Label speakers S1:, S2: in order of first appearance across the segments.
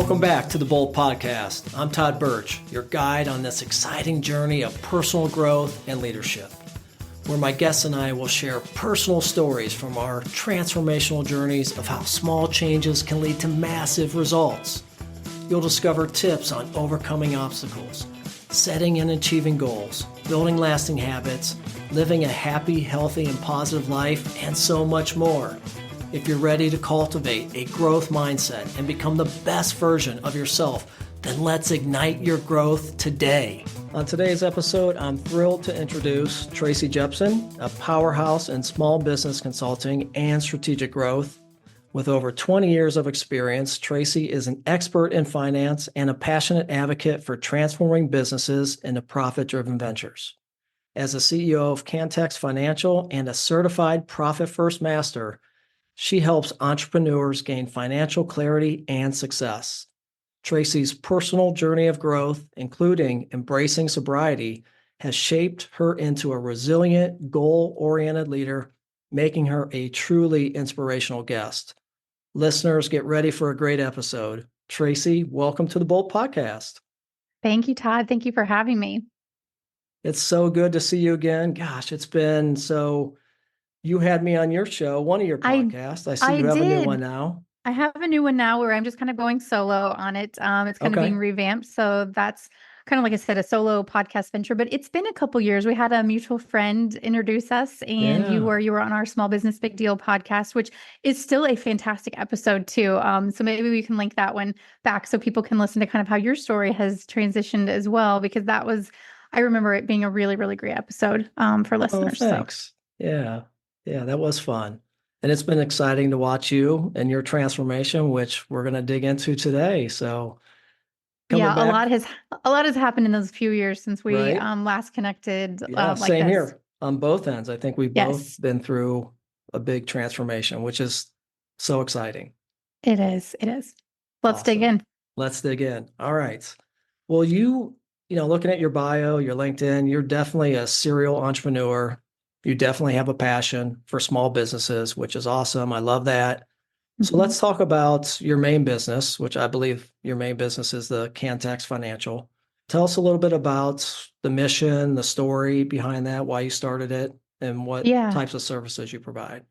S1: Welcome back to the Bold Podcast. I'm Todd Birch, your guide on this exciting journey of personal growth and leadership, where my guests and I will share personal stories from our transformational journeys of how small changes can lead to massive results. You'll discover tips on overcoming obstacles, setting and achieving goals, building lasting habits, living a happy, healthy, and positive life, and so much more. If you're ready to cultivate a growth mindset and become the best version of yourself, then let's ignite your growth today. On today's episode, I'm thrilled to introduce Tracy Jepson, a powerhouse in small business consulting and strategic growth. With over 20 years of experience, Tracy is an expert in finance and a passionate advocate for transforming businesses into profit-driven ventures. As a CEO of Kantex Financial and a certified Profit First Master, she helps entrepreneurs gain financial clarity and success. Tracy's personal journey of growth, including embracing sobriety, has shaped her into a resilient, goal-oriented leader, making her a truly inspirational guest. Listeners, get ready for a great episode. Tracy, welcome to the Bold Podcast.
S2: Thank you, Todd. Thank you for having me.
S1: It's so good to see you again. Gosh, it's been so... You had me on your show, one of your podcasts. I see you have a new one now.
S2: I have a new one now where I'm just kind of going solo on it. It's kind of being revamped. So that's kind of, like I said, a solo podcast venture, but it's been a couple years. We had a mutual friend introduce us, and you were on our Small Business Big Deal podcast, which is still a fantastic episode too. So maybe we can link that one back so people can listen to kind of how your story has transitioned as well, because I remember it being a really, really great episode for listeners.
S1: Oh, thanks. So. Yeah, that was fun. And it's been exciting to watch you and your transformation, which we're going to dig into today. So
S2: a lot has happened in those few years since we last connected.
S1: Same here on both ends. I think we've both been through a big transformation, which is so exciting.
S2: It is. Let's dig in.
S1: Let's dig in. All right. Well, looking at your bio, your LinkedIn, you're definitely a serial entrepreneur. You definitely have a passion for small businesses, which is awesome. I love that. Mm-hmm. So let's talk about your main business, which I believe your main business is the Kantex Financial. Tell us a little bit about the mission, the story behind that, why you started it, and what types of services you provide.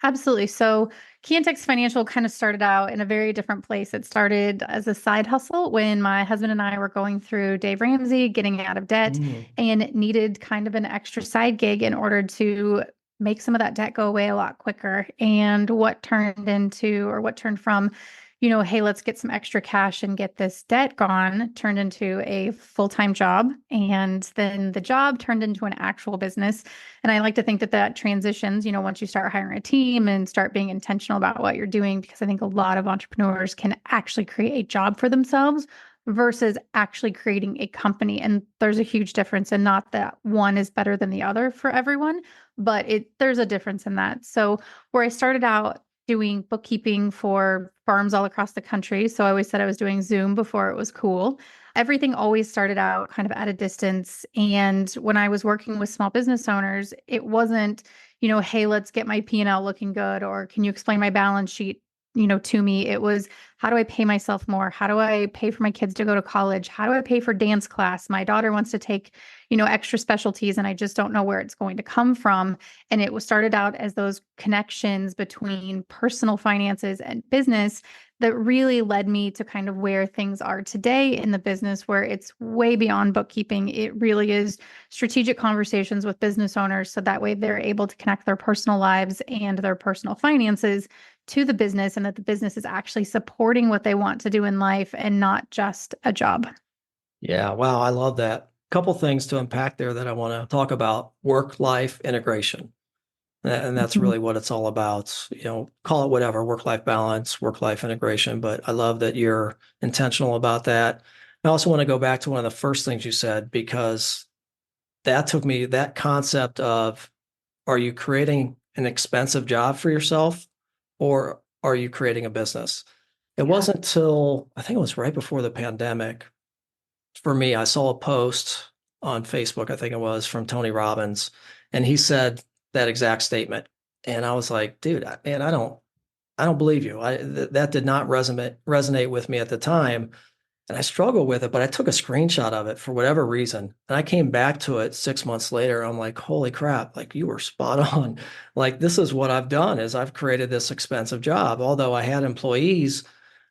S2: Absolutely. So Kantex Financial kind of started out in a very different place. It started as a side hustle when my husband and I were going through Dave Ramsey, getting out of debt, and needed kind of an extra side gig in order to make some of that debt go away a lot quicker. And what turned from, hey, let's get some extra cash and get this debt gone, turned into a full-time job. And then the job turned into an actual business. And I like to think that transitions, once you start hiring a team and start being intentional about what you're doing, because I think a lot of entrepreneurs can actually create a job for themselves versus actually creating a company. And there's a huge difference, and not that one is better than the other for everyone, but there's a difference in that. So where I started out doing bookkeeping for firms all across the country. So I always said I was doing Zoom before it was cool. Everything always started out kind of at a distance. And when I was working with small business owners, it wasn't, hey, let's get my P&L looking good, or can you explain my balance sheet, to me. It was, how do I pay myself more? How do I pay for my kids to go to college? How do I pay for dance class? My daughter wants to take, extra specialties, and I just don't know where it's going to come from. And it was started out as those connections between personal finances and business that really led me to kind of where things are today in the business, where it's way beyond bookkeeping. It really is strategic conversations with business owners, so that way they're able to connect their personal lives and their personal finances to the business, and that the business is actually supporting what they want to do in life and not just a job.
S1: Yeah, wow, I love that. Couple things to unpack there that I want to talk about: work-life integration. And that's really what it's all about. Call it whatever, work-life balance, work-life integration. But I love that you're intentional about that. I also want to go back to one of the first things you said, because that took me, that concept of, are you creating an expensive job for yourself, or are you creating a business? It wasn't until, I think it was right before the pandemic, for me, I saw a post on Facebook, I think it was, from Tony Robbins, and he said that exact statement. And I was like, dude, man, I don't I don't believe you. That did not resonate with me at the time. And I struggled with it, but I took a screenshot of it for whatever reason. And I came back to it 6 months later. I'm like, holy crap, like you were spot on. Like this is what I've done is I've created this expensive job. Although I had employees,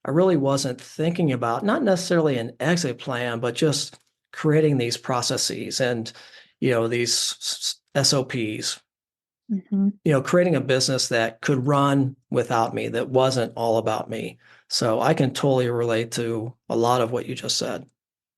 S1: I really wasn't thinking about not necessarily an exit plan, but just creating these processes and, these SOPs,
S2: Hmm.
S1: creating a business that could run without me, that wasn't all about me. So I can totally relate to a lot of what you just said.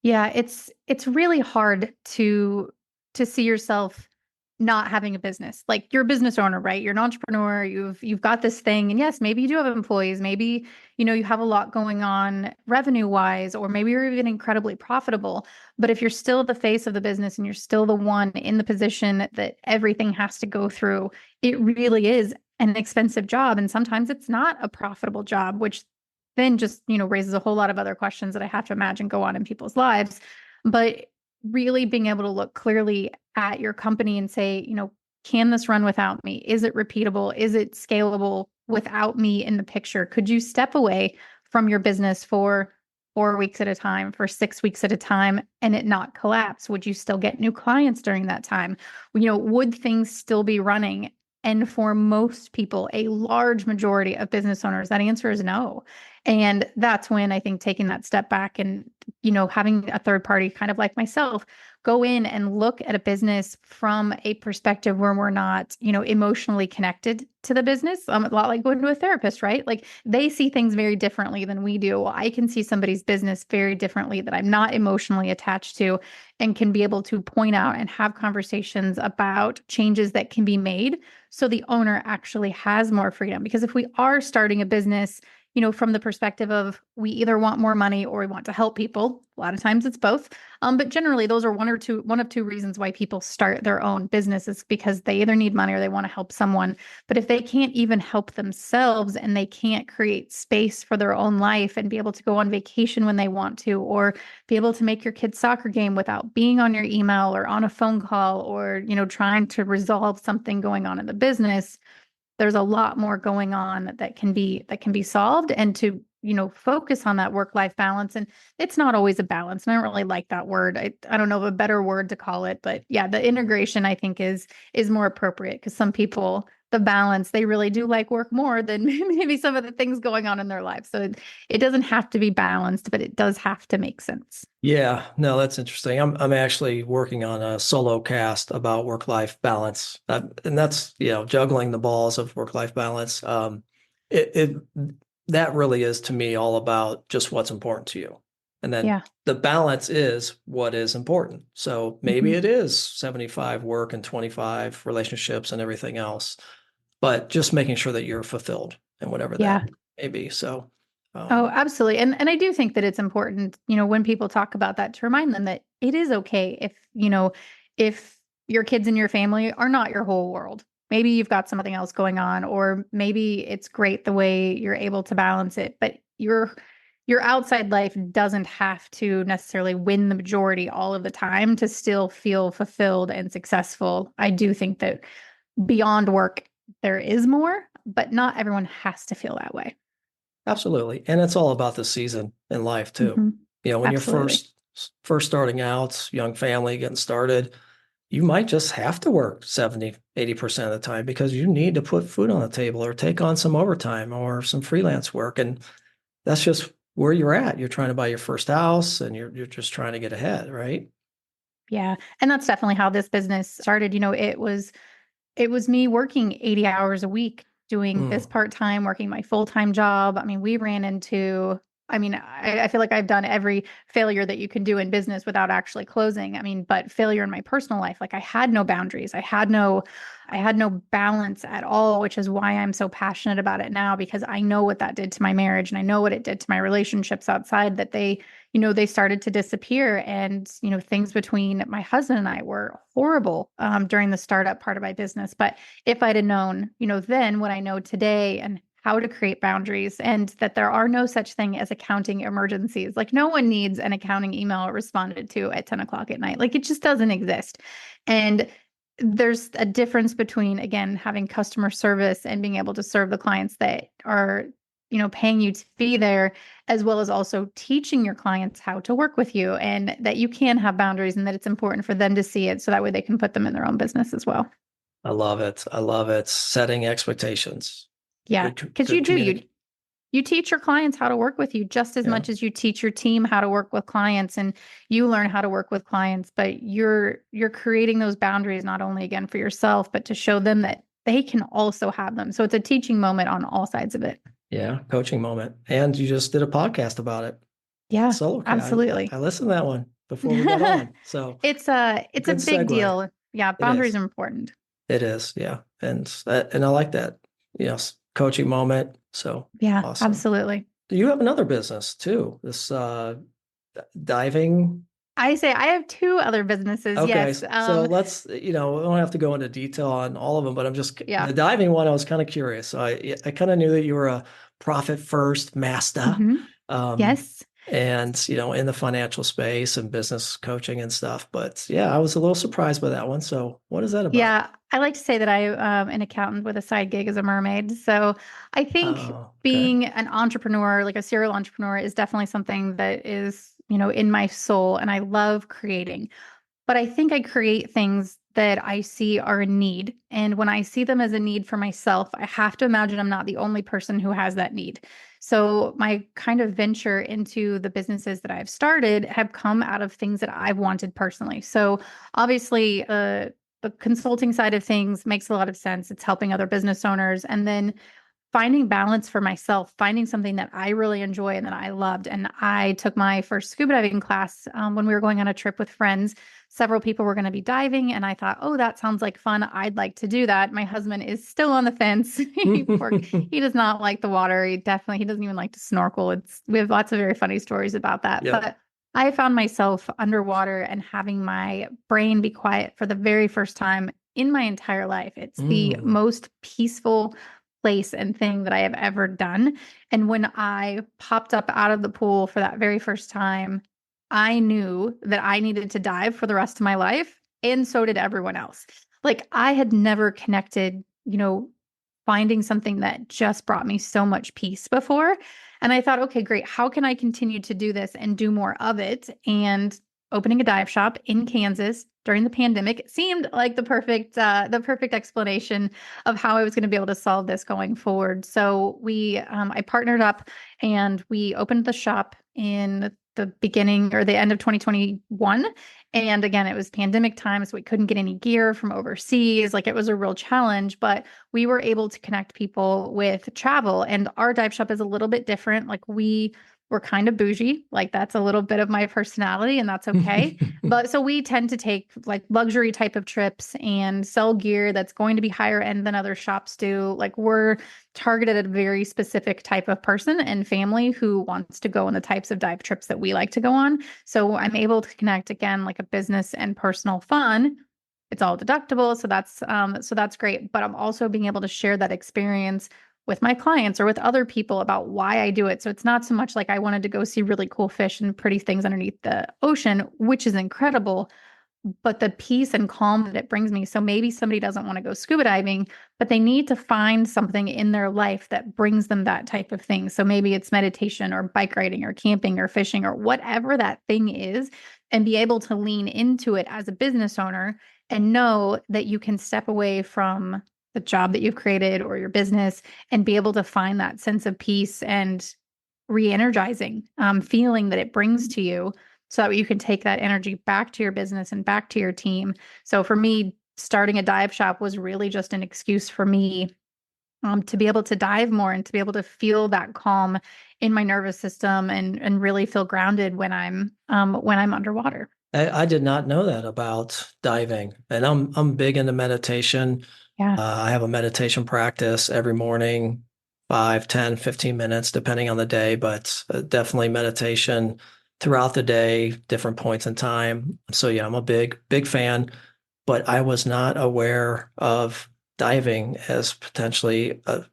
S2: Yeah, it's really hard to see yourself not having a business. Like you're a business owner, right? You're an entrepreneur, you've got this thing, and yes, maybe you do have employees, maybe you have a lot going on revenue-wise, or maybe you're even incredibly profitable. But if you're still the face of the business and you're still the one in the position that everything has to go through, it really is an expensive job. And sometimes it's not a profitable job, which then just, raises a whole lot of other questions that I have to imagine go on in people's lives. But really being able to look clearly at your company and say, can this run without me? Is it repeatable? Is it scalable without me in the picture? Could you step away from your business for 4 weeks at a time, for 6 weeks at a time, and it not collapse? Would you still get new clients during that time? Would things still be running? And for most people, a large majority of business owners, that answer is no. And that's when I think taking that step back and, having a third party, kind of like myself, go in and look at a business from a perspective where we're not, emotionally connected to the business. A lot like going to a therapist, right? Like they see things very differently than we do. I can see somebody's business very differently that I'm not emotionally attached to, and can be able to point out and have conversations about changes that can be made so the owner actually has more freedom. Because if we are starting a business, from the perspective of we either want more money or we want to help people. A lot of times it's both. But generally those are one of two reasons why people start their own business is because they either need money or they want to help someone. But if they can't even help themselves and they can't create space for their own life and be able to go on vacation when they want to, or be able to make your kid's soccer game without being on your email or on a phone call or, trying to resolve something going on in the business, there's a lot more going on that can be solved. And to focus on that work-life balance, and it's not always a balance, and I don't really like that word. I don't know of a better word to call it, but yeah, the integration I think is more appropriate, because some people, the balance, they really do like work more than maybe some of the things going on in their life. So it doesn't have to be balanced, but it does have to make sense.
S1: Yeah, no, that's interesting. I'm actually working on a solo cast about work-life balance, and that's juggling the balls of work-life balance. It that really is to me all about just what's important to you, and then
S2: Yeah.
S1: the balance is what is important. So maybe
S2: Mhm.
S1: it is 75 work and 25 relationships and everything else, but just making sure that you're fulfilled and whatever that
S2: Yeah.
S1: may be. So,
S2: Oh,
S1: um,
S2: absolutely. And I do think that it's important, when people talk about that, to remind them that it is okay if your kids and your family are not your whole world. Maybe you've got something else going on, or maybe it's great the way you're able to balance it, but your outside life doesn't have to necessarily win the majority all of the time to still feel fulfilled and successful. I do think that beyond work, there is more, but not everyone has to feel that way.
S1: Absolutely. And it's all about the season in life too.
S2: Hmm.
S1: When you're
S2: Absolutely.
S1: first starting out, young family getting started, you might just have to work 70, 80% of the time because you need to put food on the table or take on some overtime or some freelance work. And that's just where you're at. You're trying to buy your first house and you're just trying to get ahead, right?
S2: Yeah. And that's definitely how this business started. It was me working 80 hours a week, doing this
S1: Mm.
S2: part-time, working my full-time job. I mean, we ran into, I feel like I've done every failure that you can do in business without actually closing. I mean, but failure in my personal life, like I had no boundaries. I had no balance at all, which is why I'm so passionate about it now, because I know what that did to my marriage and I know what it did to my relationships outside, that they started to disappear. And, things between my husband and I were horrible during the startup part of my business. But if I'd have known, then what I know today, and how to create boundaries, and that there are no such thing as accounting emergencies. Like no one needs an accounting email responded to at 10 o'clock at night. Like it just doesn't exist. And there's a difference between, again, having customer service and being able to serve the clients that are, paying you to be there, as well as also teaching your clients how to work with you and that you can have boundaries and that it's important for them to see it so that way they can put them in their own business as well.
S1: I love it. I love it. Setting expectations.
S2: Yeah,
S1: Good,
S2: because
S1: good communication.
S2: you teach your clients how to work with you just as
S1: Yeah.
S2: much as you teach your team how to work with clients and you learn how to work with clients, but you're creating those boundaries not only again for yourself, but to show them that they can also have them. So it's a teaching moment on all sides of it.
S1: Yeah. Coaching moment. And you just did a podcast about it.
S2: Yeah,
S1: So, okay. I
S2: absolutely.
S1: listened to that one before we got on. So
S2: It's a
S1: good
S2: big
S1: segue.
S2: deal. Yeah,
S1: It
S2: boundaries
S1: is.
S2: are important.
S1: It is. Yeah. And I like that, coaching moment. So
S2: Yeah,
S1: awesome.
S2: absolutely.
S1: You have another business too. This diving.
S2: I say I have two other businesses.
S1: Okay,
S2: Yes.
S1: so let's, we don't have to go into detail on all of them, but
S2: Yeah.
S1: the diving one, I was kind of curious. So I kind of knew that you were a profit first master,
S2: hmm
S1: um,
S2: Yes.
S1: and, in the financial space and business coaching and stuff. But yeah, I was a little surprised by that one. So what is that about?
S2: Yeah, I like to say that I an accountant with a side gig as a mermaid. So I think
S1: Oh, okay.
S2: being an entrepreneur, like a serial entrepreneur, is definitely something that is, in my soul, and I love creating. But I think I create things that I see are a need. And when I see them as a need for myself, I have to imagine I'm not the only person who has that need. So my kind of venture into the businesses that I've started have come out of things that I've wanted personally. So obviously, the consulting side of things makes a lot of sense. It's helping other business owners. And then finding balance for myself, finding something that I really enjoy and that I loved. And I took my first scuba diving class when we were going on a trip with friends. Several people were going to be diving, and I thought, oh, that sounds like fun. I'd like to do that. My husband is still on the fence. He does not like the water. He doesn't even like to snorkel. We have lots of very funny stories about that.
S1: Yep.
S2: But I found myself underwater and having my brain be quiet for the very first time in my entire life. It's the
S1: Mm.
S2: most peaceful place and thing that I have ever done. And when I popped up out of the pool for that very first time, I knew that I needed to dive for the rest of my life. And so did everyone else. Like I had never connected, finding something that just brought me so much peace before. And I thought, okay, great. How can I continue to do this and do more of it? And opening a dive shop in Kansas during the pandemic seemed like the perfect explanation of how I was going to be able to solve this going forward. So I partnered up and we opened the shop in the beginning or the end of 2021. And again, it was pandemic time, so we couldn't get any gear from overseas. Like it was a real challenge, but we were able to connect people with travel. And our dive shop is a little bit different. Like we were kind of bougie. Like that's a little bit of my personality, and that's okay. But so we tend to take like luxury type of trips and sell gear that's going to be higher end than other shops do. Like we're targeted at a very specific type of person and family who wants to go on the types of dive trips that we like to go on. So I'm able to connect again like a business and personal fun. It's all deductible, so that's great. But I'm also being able to share that experience with my clients or with other people about why I do it. So it's not so much like I wanted to go see really cool fish and pretty things underneath the ocean, which is incredible, but the peace and calm that it brings me. So maybe somebody doesn't want to go scuba diving, but they need to find something in their life that brings them that type of thing. So maybe it's meditation or bike riding or camping or fishing or whatever that thing is, and be able to lean into it as a business owner and know that you can step away from the job that you've created or your business and be able to find that sense of peace and re-energizing feeling that it brings to you so that you can take that energy back to your business and back to your team. So for me, starting a dive shop was really just an excuse for me to be able to dive more and to be able to feel that calm in my nervous system and really feel grounded when I'm underwater.
S1: I did not know that about diving, and I'm big into meditation.
S2: Yeah.
S1: I have a meditation practice every morning, 5, 10, 15 minutes, depending on the day, but definitely meditation throughout the day, different points in time. So yeah, I'm a big fan, but I was not aware of diving as potentially a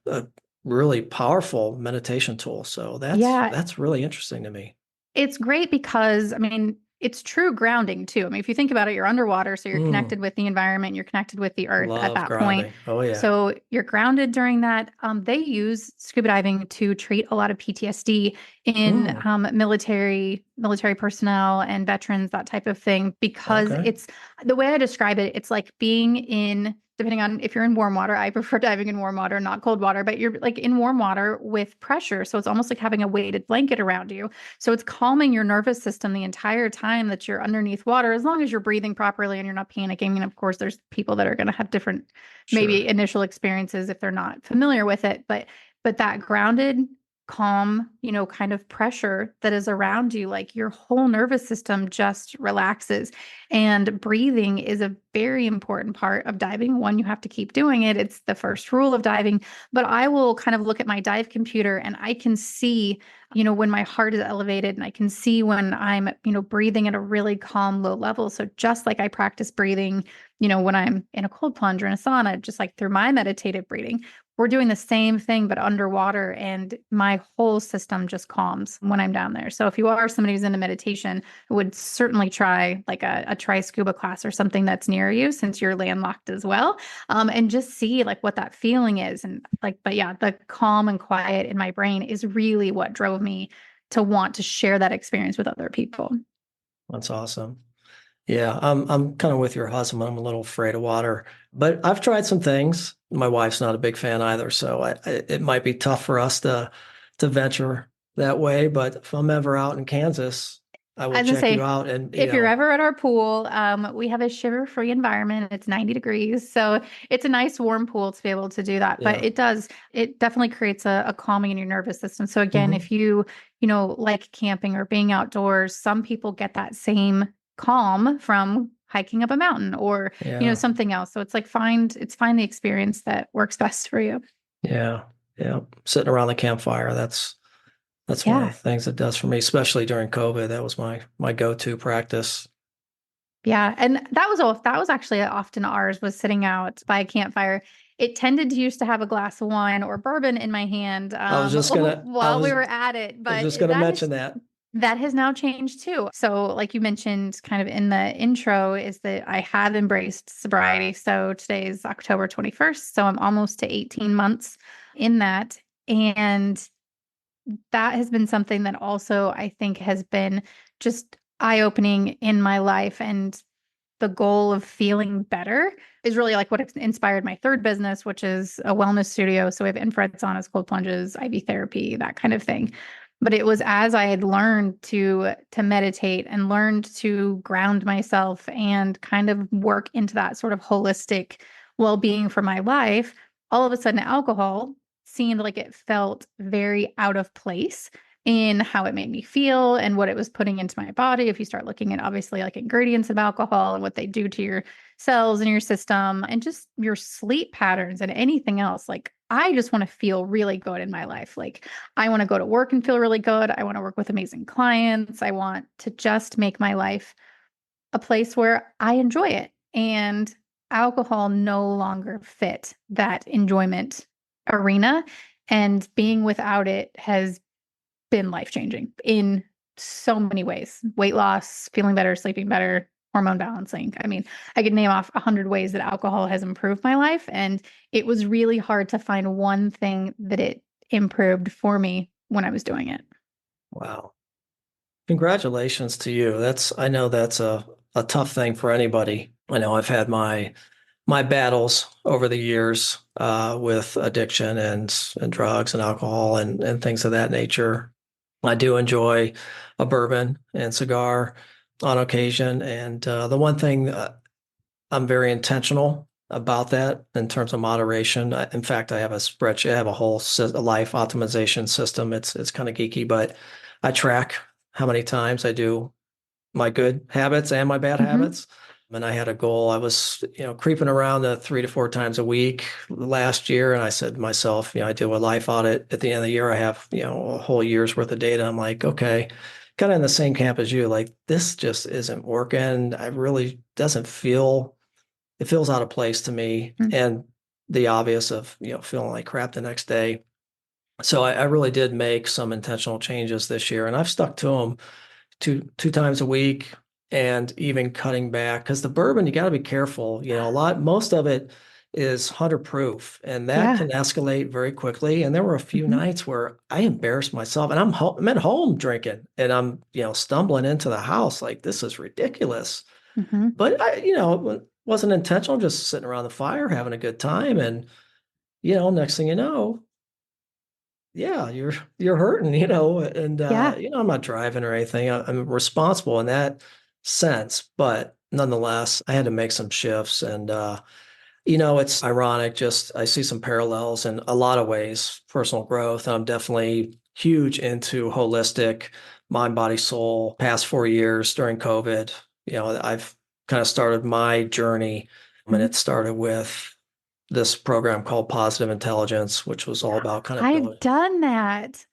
S1: really powerful meditation tool. So
S2: Yeah.
S1: that's really interesting to me.
S2: It's great because, I mean, it's true grounding too. I mean, if you think about it, you're underwater, so you're
S1: Mm,
S2: connected with the environment, you're connected with the earth at
S1: love
S2: that point.
S1: grounding. Oh yeah.
S2: So you're grounded during that. They use scuba diving to treat a lot of PTSD in
S1: Mm,
S2: military personnel and veterans, that type of thing, because
S1: okay.
S2: it's the way I describe it, it's like being in, depending on if you're in warm water, I prefer diving in warm water, not cold water, but you're like in warm water with pressure. So it's almost like having a weighted blanket around you. So it's calming your nervous system the entire time that you're underneath water, as long as you're breathing properly and you're not panicking. And of course, there's people that are going to have different, maybe
S1: Sure.
S2: initial experiences if they're not familiar with it. But that grounded, calm, kind of pressure that is around you, like your whole nervous system just relaxes. And breathing is a very important part of diving. One, you have to keep doing it. It's the first rule of diving. But I will kind of look at my dive computer and I can see, when my heart is elevated, and I can see when I'm, breathing at a really calm, low level. So just like I practice breathing, when I'm in a cold plunge or in a sauna, just like through my meditative breathing, we're doing the same thing, but underwater, and my whole system just calms when I'm down there. So if you are somebody who's into meditation, I would certainly try like a try scuba class or something that's near you, since you're landlocked as well, and just see like what that feeling is. And like, but yeah, the calm and quiet in my brain is really what drove me to want to share that experience with other people.
S1: That's awesome. Yeah, I'm kind of with your husband. I'm a little afraid of water, but I've tried some things. My wife's not a big fan either, so it might be tough for us to venture that way. But if I'm ever out in Kansas, I
S2: I
S1: will
S2: was gonna
S1: check you
S2: say,
S1: out. And
S2: if you're ever at our pool, we have a shiver-free environment. It's 90 degrees, so it's a nice warm pool to be able to do that. But
S1: yeah,
S2: it definitely creates a calming in your nervous system. So again,
S1: hmm
S2: if like camping or being outdoors, some people get that same calm from hiking up a mountain or,
S1: yeah,
S2: something else. So it's like find the experience that works best for you.
S1: yeah, yeah. Sitting around the campfire, that's one of
S2: Yeah.
S1: the things it does for me, especially during COVID. That was my go-to practice.
S2: Yeah, and that was actually often ours, was sitting out by a campfire. It tended to used to have a glass of wine or bourbon in my hand
S1: I was just gonna,
S2: while we were at it,
S1: I was
S2: but
S1: just gonna mention that.
S2: that has now changed too. So, like you mentioned kind of in the intro, is that I have embraced sobriety. So today is October 21st, so I'm almost to 18 months in that. And that has been something that also I think has been just eye-opening in my life. And the goal of feeling better is really like what inspired my third business, which is a wellness studio. So we have infrared saunas, cold plunges, IV therapy, that kind of thing. But it was as I had learned to meditate and learned to ground myself and kind of work into that sort of holistic well-being for my life, all of a sudden alcohol seemed like it felt very out of place in how it made me feel and what it was putting into my body. If you start looking at obviously like ingredients of alcohol and what they do to your cells and your system and just your sleep patterns and anything else, like I just want to feel really good in my life. Like I want to go to work and feel really good. I want to work with amazing clients. I want to just make my life a place where I enjoy it. And alcohol no longer fit that enjoyment arena. And being without it has been life changing in so many ways. Weight loss, feeling better, sleeping better, hormone balancing. I mean, I could name off 100 ways that alcohol has improved my life. And it was really hard to find one thing that it improved for me when I was doing it.
S1: Wow. Congratulations to you. I know that's a tough thing for anybody. I know I've had my battles over the years with addiction and drugs and alcohol and things of that nature. I do enjoy a bourbon and cigar on occasion. And the one thing I'm very intentional about that in terms of moderation. In fact, I have a spreadsheet, I have a life optimization system. It's kind of geeky, but I track how many times I do my good habits and my bad
S2: Hmm.
S1: habits. And I had a goal. I was, creeping around the 3 to 4 times a week last year. And I said to myself, I do a life audit at the end of the year. I have, a whole year's worth of data. I'm like, okay, kind of in the same camp as you. Like, this just isn't working. I really doesn't feel, it feels out of place to me. And the obvious of, feeling like crap the next day. So I really did make some intentional changes this year and I've stuck to them two times a week. and even cutting back because the bourbon, you got to be careful. Most of it is 100 proof and that
S2: Yeah.
S1: can escalate very quickly. And there were a few
S2: Hmm.
S1: nights where I embarrassed myself and I'm at home drinking and I'm, stumbling into the house like this is ridiculous.
S2: Hmm.
S1: But it wasn't intentional, just sitting around the fire, having a good time. And, next thing you know, yeah, you're hurting, and
S2: Yeah.
S1: I'm not driving or anything. I'm responsible in that sense, but nonetheless, I had to make some shifts and it's ironic, just I see some parallels in a lot of ways, personal growth. I'm definitely huge into holistic mind, body, soul. Past 4 years during COVID, I've kind of started my journey and
S2: Mhm.
S1: it started with this program called Positive Intelligence, which was all about kind of
S2: I've
S1: building.
S2: done that.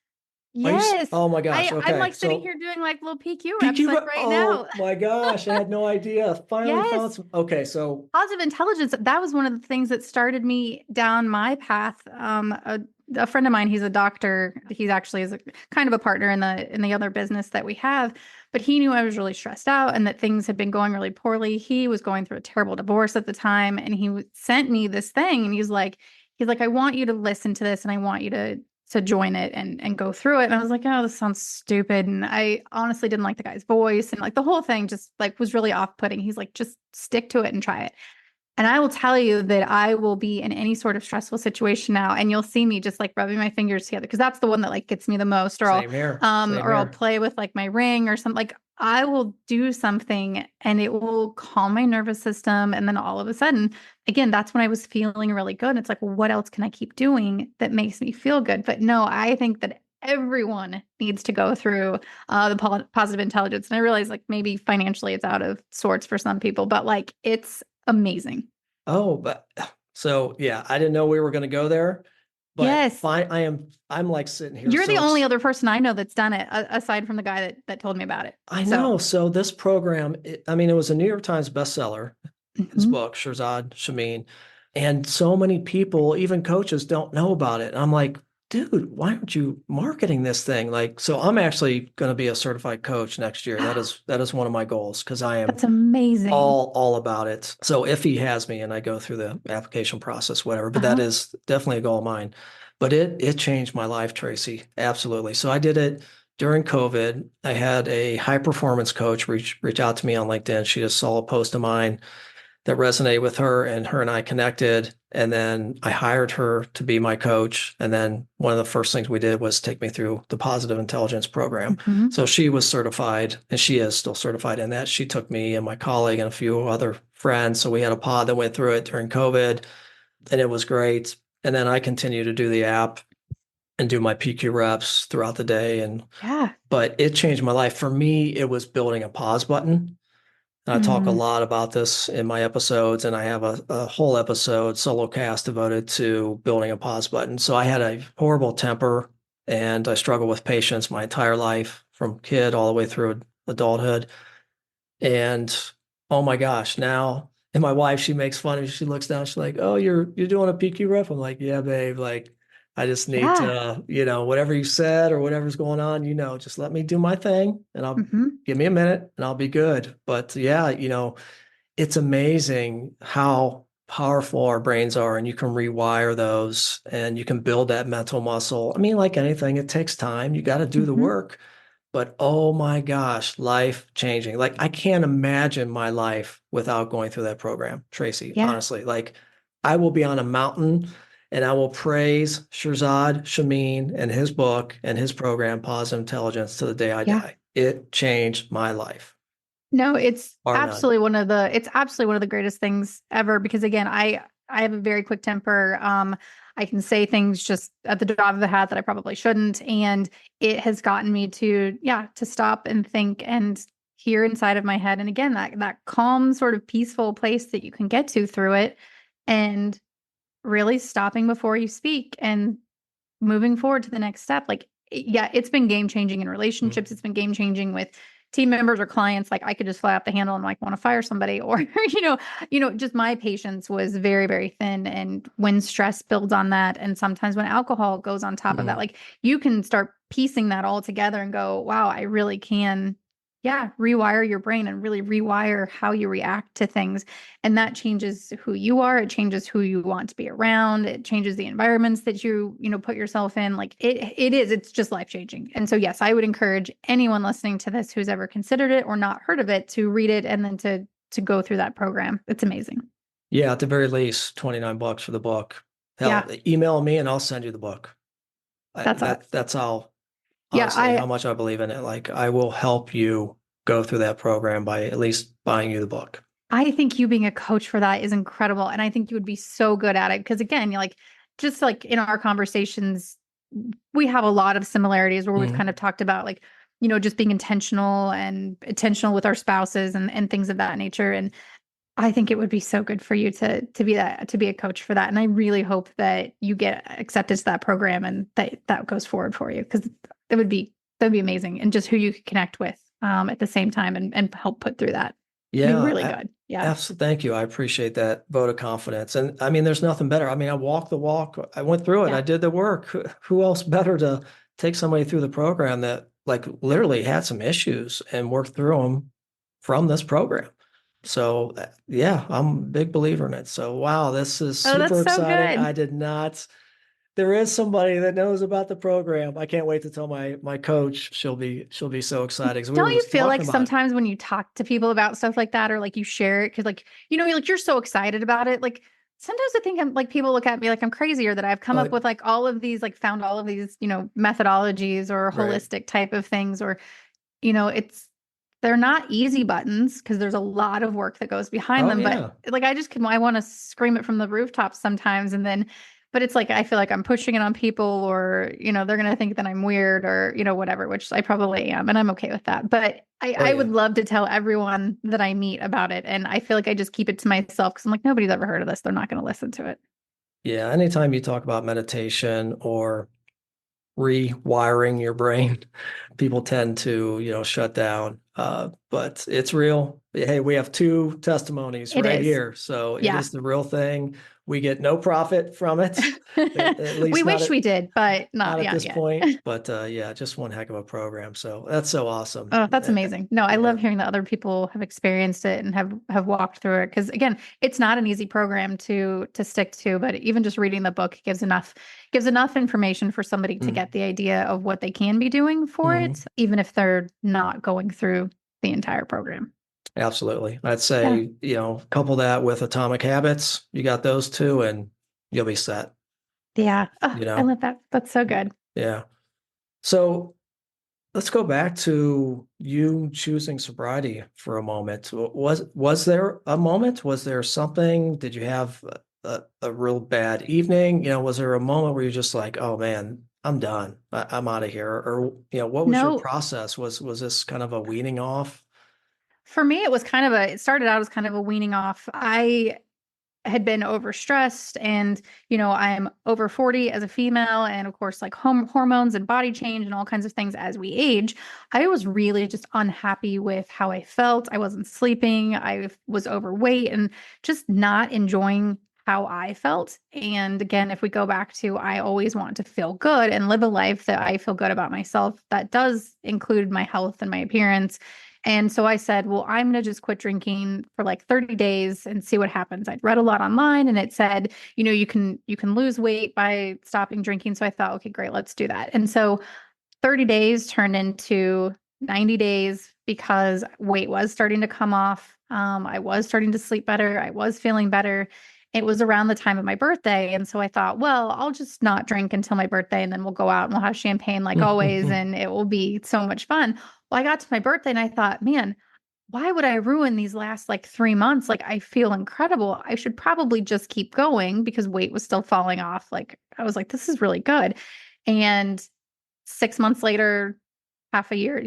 S2: Yes.
S1: Oh my gosh.
S2: I'm
S1: Okay.
S2: like sitting
S1: So
S2: here doing like little PQ reps
S1: PQ,
S2: like right now.
S1: oh my gosh. I had no idea. Finally found
S2: Yes.
S1: some. Okay. So,
S2: Positive intelligence, that was one of the things that started me down my path. A friend of mine, he's a doctor. He's actually is a kind of a partner in the other business that we have, but he knew I was really stressed out and that things had been going really poorly. He was going through a terrible divorce at the time, and sent me this thing, and he's like, I want you to listen to this, and I want you to join it and go through it. And I was like, oh, this sounds stupid. And I honestly didn't like the guy's voice. And like the whole thing just like was really off-putting. He's like, just stick to it and try it. And I will tell you that I will be in any sort of stressful situation now, and you'll see me just like rubbing my fingers together because that's the one that like gets me the most,
S1: same here. Same
S2: or I'll
S1: here.
S2: play with like my ring or something. Like I will do something and it will calm my nervous system. And then all of a sudden, again, that's when I was feeling really good. It's like, well, what else can I keep doing that makes me feel good? But no, I think that everyone needs to go through positive intelligence. And I realize like maybe financially it's out of sorts for some people, but like it's amazing.
S1: Oh, but so yeah, I didn't know we were going to go there, but
S2: Yes.
S1: fine. I'm like sitting here.
S2: You're the
S1: So
S2: only other person I know that's done it, aside from the guy that told me about it.
S1: I
S2: So,
S1: know. So this program, I mean, it was a New York Times bestseller, his
S2: mhm.
S1: book, Shirzad Shamin. And so many people, even coaches, don't know about it. And I'm like, dude, why aren't you marketing this thing? Like, so I'm actually going to be a certified coach next year. That is one of my goals because I am
S2: That's amazing.
S1: all about it. So if he has me and I go through the application process, whatever, but that
S2: Uh-huh.
S1: is definitely a goal of mine. But it changed my life, Tracy. Absolutely. So I did it during COVID. I had a high performance coach reach out to me on LinkedIn. She just saw a post of mine that resonated with her, and her and I connected. And then I hired her to be my coach. And then one of the first things we did was take me through the positive intelligence program.
S2: Hmm.
S1: So she was certified and she is still certified in that. She took me and my colleague and a few other friends. So we had a pod that went through it during COVID and it was great. And then I continue to do the app and do my PQ reps throughout the day.
S2: Yeah.
S1: But it changed my life. For me, it was building a pause button. And I talk a
S2: Mm.
S1: lot about this in my episodes, and I have a whole episode solo cast devoted to building a pause button. So I had a horrible temper and I struggled with patience my entire life from kid all the way through adulthood. And oh my gosh, now and my wife, she makes fun of me. She looks down, she's like, "Oh, you're doing a PQ rep?" I'm like, "Yeah, babe. Like, I just need
S2: Yeah.
S1: to, whatever you said or whatever's going on, just let me do my thing and I'll
S2: Hmm.
S1: give me a minute and I'll be good." But yeah, it's amazing how powerful our brains are, and you can rewire those and you can build that mental muscle. I mean, like anything, it takes time. You got to do the
S2: Hmm.
S1: work. But oh my gosh, life changing. Like I can't imagine my life without going through that program, Tracy,
S2: Yeah.
S1: honestly. Like I will be on a mountain and I will praise Shirzad Shamin and his book and his program, Positive Intelligence, to the day I
S2: Yeah.
S1: die. It changed my life,
S2: No,
S1: bar none.
S2: it's absolutely one of the greatest things ever because again, I have a very quick temper. I can say things just at the drop of the hat that I probably shouldn't. And it has gotten me to, yeah, to stop and think and hear inside of my head. And again, that calm, sort of peaceful place that you can get to through it and really stopping before you speak and moving forward to the next step. Like, yeah, it's been game changing in relationships. It's been game changing with team members or clients. Like I could just fly off the handle and like want to fire somebody or, just my patience was very, very thin. And when stress builds on that, and sometimes when alcohol goes on top of that,
S1: Mhm.
S2: like you can start piecing that all together and go, wow, I really can yeah, rewire your brain and really rewire how you react to things. And that changes who you are. It changes who you want to be around. It changes the environments that you put yourself in. Like it's just life changing. And so, yes, I would encourage anyone listening to this who's ever considered it or not heard of it to read it and then to go through that program. It's amazing.
S1: Yeah, at the very least, $29 for the book. Hell,
S2: Yeah,
S1: email me and I'll send you the book.
S2: that's a,
S1: That's how,
S2: yeah,
S1: honestly, how much I believe in it. Like, I will help you go through that program by at least buying you the book.
S2: I think you being a coach for that is incredible. And I think you would be so good at it. Because again, you're like, just like in our conversations, we have a lot of similarities where we've kind
S1: Mhm.
S2: of talked about like, just being intentional and intentional with our spouses and things of that nature. And I think it would be so good for you to be a coach for that. And I really hope that you get accepted to that program and that goes forward for you because that'd be amazing. And just who you could connect with at the same time and help put through that. It'd be
S1: Yeah,
S2: really good. Yeah.
S1: absolutely. Thank you. I appreciate that vote of confidence. And I mean, there's nothing better. I mean, I walked the walk. I went through it. I
S2: Yeah.
S1: did the work. Who else better to take somebody through the program that like literally had some issues and worked through them from this program? So yeah, I'm a big believer in it. So wow, this is
S2: Oh, that's
S1: super
S2: so
S1: exciting.
S2: good.
S1: I did not. There is somebody that knows about the program. I can't wait to tell my coach. She'll be so excited because we
S2: Don't
S1: were
S2: you
S1: just
S2: feel
S1: talking
S2: like
S1: about it.
S2: sometimes when you talk to people about stuff like that, or like you share it, because like, you're so excited about it. Like sometimes I think I'm like people look at me like I'm crazy or that I've come up
S1: Like
S2: with like all of these, like found all of these, methodologies or
S1: right.
S2: holistic type of things, or, they're not easy buttons because there's a lot of work that goes behind
S1: Oh
S2: them. But
S1: yeah.
S2: like I want to scream it from the rooftops sometimes. And then, but it's like I feel like I'm pushing it on people or, they're gonna think that I'm weird or, whatever, which I probably am, and I'm okay with that. But I,
S1: Oh
S2: I would
S1: yeah.
S2: love to tell everyone that I meet about it. And I feel like I just keep it to myself because I'm like, nobody's ever heard of this. They're not gonna listen to it.
S1: Yeah. Anytime you talk about meditation or rewiring your brain, people tend to, shut down. But it's real. Hey, we have two testimonies
S2: It
S1: right
S2: is.
S1: here. So it
S2: Yeah.
S1: is the real thing. We get no profit from it, at
S2: We
S1: least not
S2: wish
S1: at
S2: we did, but
S1: not
S2: not
S1: at
S2: yet
S1: this
S2: yet.
S1: point. But yeah, just one heck of a program. So that's so awesome.
S2: Oh, that's amazing. No, I
S1: Yeah.
S2: love hearing that other people have experienced it and have walked through it because again, it's not an easy program to stick to, but even just reading the book gives enough information for somebody to
S1: Mhm.
S2: get the idea of what they can be doing for it,
S1: Mhm.
S2: even if they're not going through the entire program.
S1: Absolutely. I'd
S2: Yeah.
S1: say, couple that with Atomic Habits. You got those two and you'll be set,
S2: Yeah. Oh,
S1: you
S2: I
S1: know?
S2: love that. That's so good.
S1: Yeah. So let's go back to you choosing sobriety for a moment. Was there a moment? Was there something? Did you have a real bad evening? Was there a moment where you're just like, oh man, I'm done. I'm out of here. Or, what was your
S2: No,
S1: process? Was this kind of a weaning off?
S2: for me, it started out as kind of a weaning off. I had been overstressed and I'm over 40 as a female and of course like hormones and body change and all kinds of things as we age. I was really just unhappy with how I felt. I wasn't sleeping. I was overweight and just not enjoying how I felt. And again, if we go back to I always want to feel good and live a life that I feel good about myself, that does include my health and my appearance. And so I said, well, I'm going to just quit drinking for like 30 days and see what happens. I'd read a lot online and it said, you can lose weight by stopping drinking. So I thought, okay, great, let's do that. And so 30 days turned into 90 days because weight was starting to come off. I was starting to sleep better. I was feeling better. It was around the time of my birthday. And so I thought, well, I'll just not drink until my birthday and then we'll go out and we'll have champagne like always and it will be so much fun. Well, I got to my birthday and I thought, man, why would I ruin these last like 3 months? Like, I feel incredible. I should probably just keep going because weight was still falling off. Like, I was like, this is really good. And 6 months later, half a year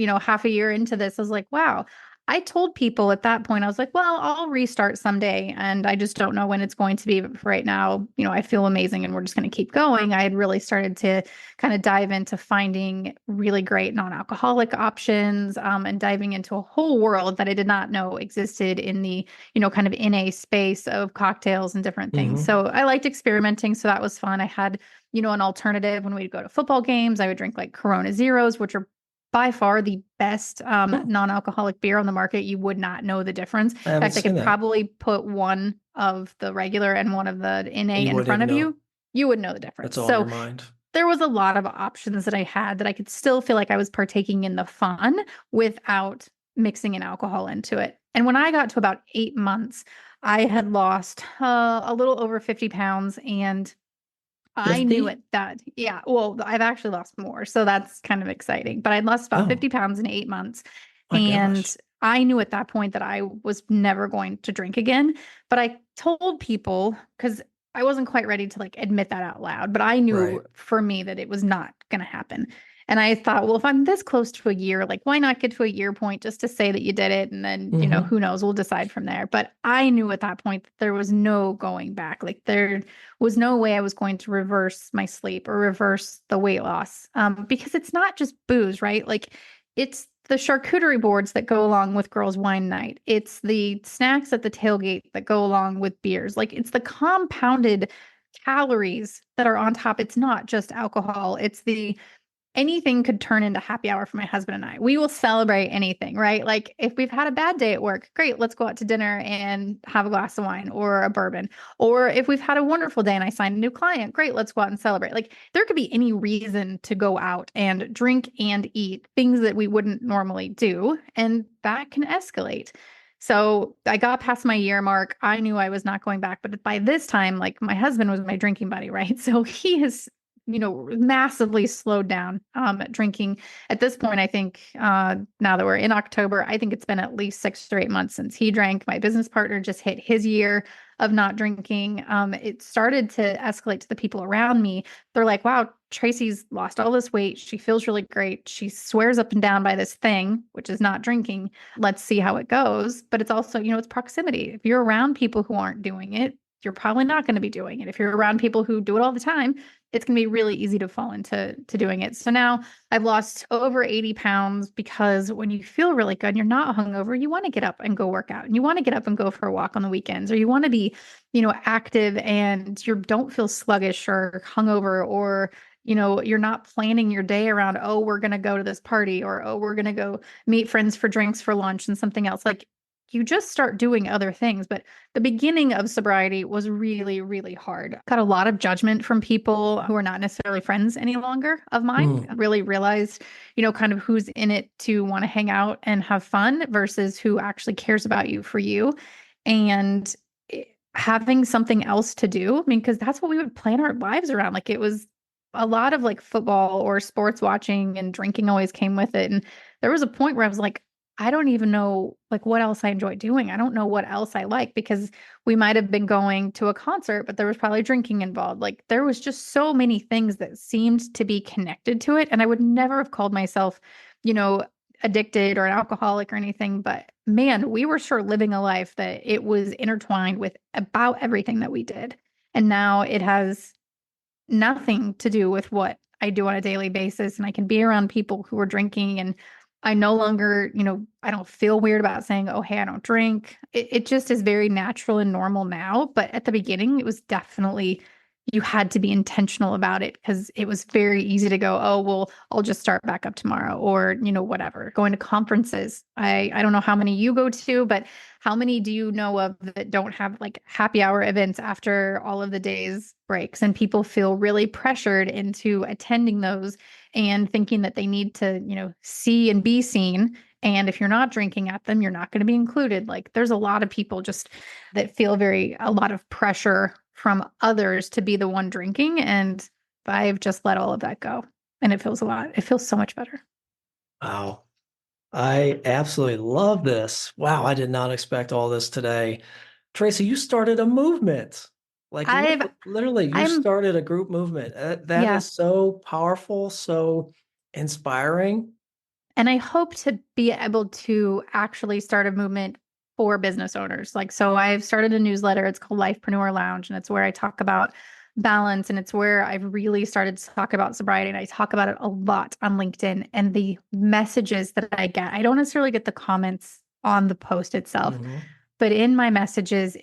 S2: into this, I was like, wow. I told people at that point, I was like, well, I'll restart someday. And I just don't know when it's going to be. But for right now, I feel amazing and we're just going to keep going. I had really started to kind of dive into finding really great non alcoholic options and diving into a whole world that I did not know existed in the, kind of in a space of cocktails and different things.
S1: Hmm.
S2: So I liked experimenting. So that was fun. I had an alternative when we'd go to football games. I would drink like Corona Zeros, which are by far the best non-alcoholic beer on the market. You would not know the difference.
S1: I
S2: In
S1: haven't
S2: fact, I
S1: seen
S2: could
S1: that.
S2: probably put one of the regular and one of the
S1: And
S2: NA
S1: you
S2: in
S1: wouldn't
S2: front
S1: even
S2: of
S1: know.
S2: you. You would know the
S1: That's
S2: difference.
S1: all in your
S2: So
S1: mind.
S2: there was a lot of options that I had that I could still feel like I was partaking in the fun without mixing in alcohol into it. And when I got to about 8 months, I had lost a little over 50 pounds. And I knew
S1: 50?
S2: it that, yeah, well, I've actually lost more. So that's kind of exciting. But I'd lost about
S1: Oh,
S2: 50 pounds in 8 months.
S1: my
S2: And
S1: gosh.
S2: I knew at that point that I was never going to drink again. But I told people, because I wasn't quite ready to like admit that out loud, but I knew
S1: Right.
S2: for me that it was not going to happen. And I thought, well, if I'm this close to a year, like why not get to a year point just to say that you did it? And then,
S1: Mm-hmm.
S2: who knows, we'll decide from there. But I knew at that point that there was no going back. Like there was no way I was going to reverse my sleep or reverse the weight loss. Because it's not just booze, right? Like it's the charcuterie boards that go along with girls' wine night. It's the snacks at the tailgate that go along with beers. Like it's the compounded calories that are on top. It's not just alcohol. It's the anything could turn into happy hour for my husband and I. We will celebrate anything, right? Like if we've had a bad day at work, great, let's go out to dinner and have a glass of wine or a bourbon. Or if we've had a wonderful day and I signed a new client, great, let's go out and celebrate. Like there could be any reason to go out and drink and eat things that we wouldn't normally do, and that can escalate. So I got past my year mark. I knew I was not going back. But by this time, like my husband was my drinking buddy, right? So he has massively slowed down drinking. At this point, I think now that we're in October, I think it's been at least 6 or 8 months since he drank. My business partner just hit his year of not drinking. It started to escalate to the people around me. They're like, wow, Tracy's lost all this weight. She feels really great. She swears up and down by this thing, which is not drinking. Let's see how it goes. But it's also, it's proximity. If you're around people who aren't doing it, you're probably not going to be doing it. If you're around people who do it all the time, it's going to be really easy to fall into doing it. So now I've lost over 80 pounds because when you feel really good, you're not hungover, you want to get up and go work out and you want to get up and go for a walk on the weekends, or you want to be, active and you don't feel sluggish or hungover, or, you're not planning your day around, oh, we're going to go to this party, or, oh, we're going to go meet friends for drinks for lunch and something else. Like you just start doing other things. But the beginning of sobriety was really, really hard. Got a lot of judgment from people who are not necessarily friends any longer of mine.
S1: Mm.
S2: Really realized, kind of who's in it to want to hang out and have fun versus who actually cares about you for you. And having something else to do. I mean, because that's what we would plan our lives around. Like it was a lot of like football or sports watching, and drinking always came with it. And there was a point where I was like, I don't even know like what else I enjoy doing. I don't know what else I like, because we might have been going to a concert, but there was probably drinking involved. Like there was just so many things that seemed to be connected to it. And I would never have called myself, you know, addicted or an alcoholic or anything. But man, we were sure living a life that it was intertwined with about everything that we did. And now it has nothing to do with what I do on a daily basis. And I can be around people who are drinking, and I no longer, I don't feel weird about saying, oh, hey, I don't drink. It just is very natural and normal now. But at the beginning, it was definitely, you had to be intentional about it, because it was very easy to go, oh, well, I'll just start back up tomorrow, or, whatever. Going to conferences. I don't know how many you go to, but how many do you know of that don't have like happy hour events after all of the days breaks, and people feel really pressured into attending those and thinking that they need to, see and be seen. And if you're not drinking at them, you're not going to be included. Like there's a lot of people just that feel a lot of pressure from others to be the one drinking. And I've just let all of that go. And it feels so much better.
S1: Wow. I absolutely love this. Wow, I did not expect all this today. Tracy, you started a movement. Like
S2: I've,
S1: literally, you
S2: I'm,
S1: started a group movement. That
S2: yeah.
S1: is so powerful, so inspiring.
S2: And I hope to be able to actually start a movement for business owners. Like, so I've started a newsletter. It's called Lifepreneur Lounge, and it's where I talk about balance. And it's where I've really started to talk about sobriety. And I talk about it a lot on LinkedIn, and the messages that I get. I don't necessarily get the comments on the post itself,
S1: Hmm.
S2: but in my messages,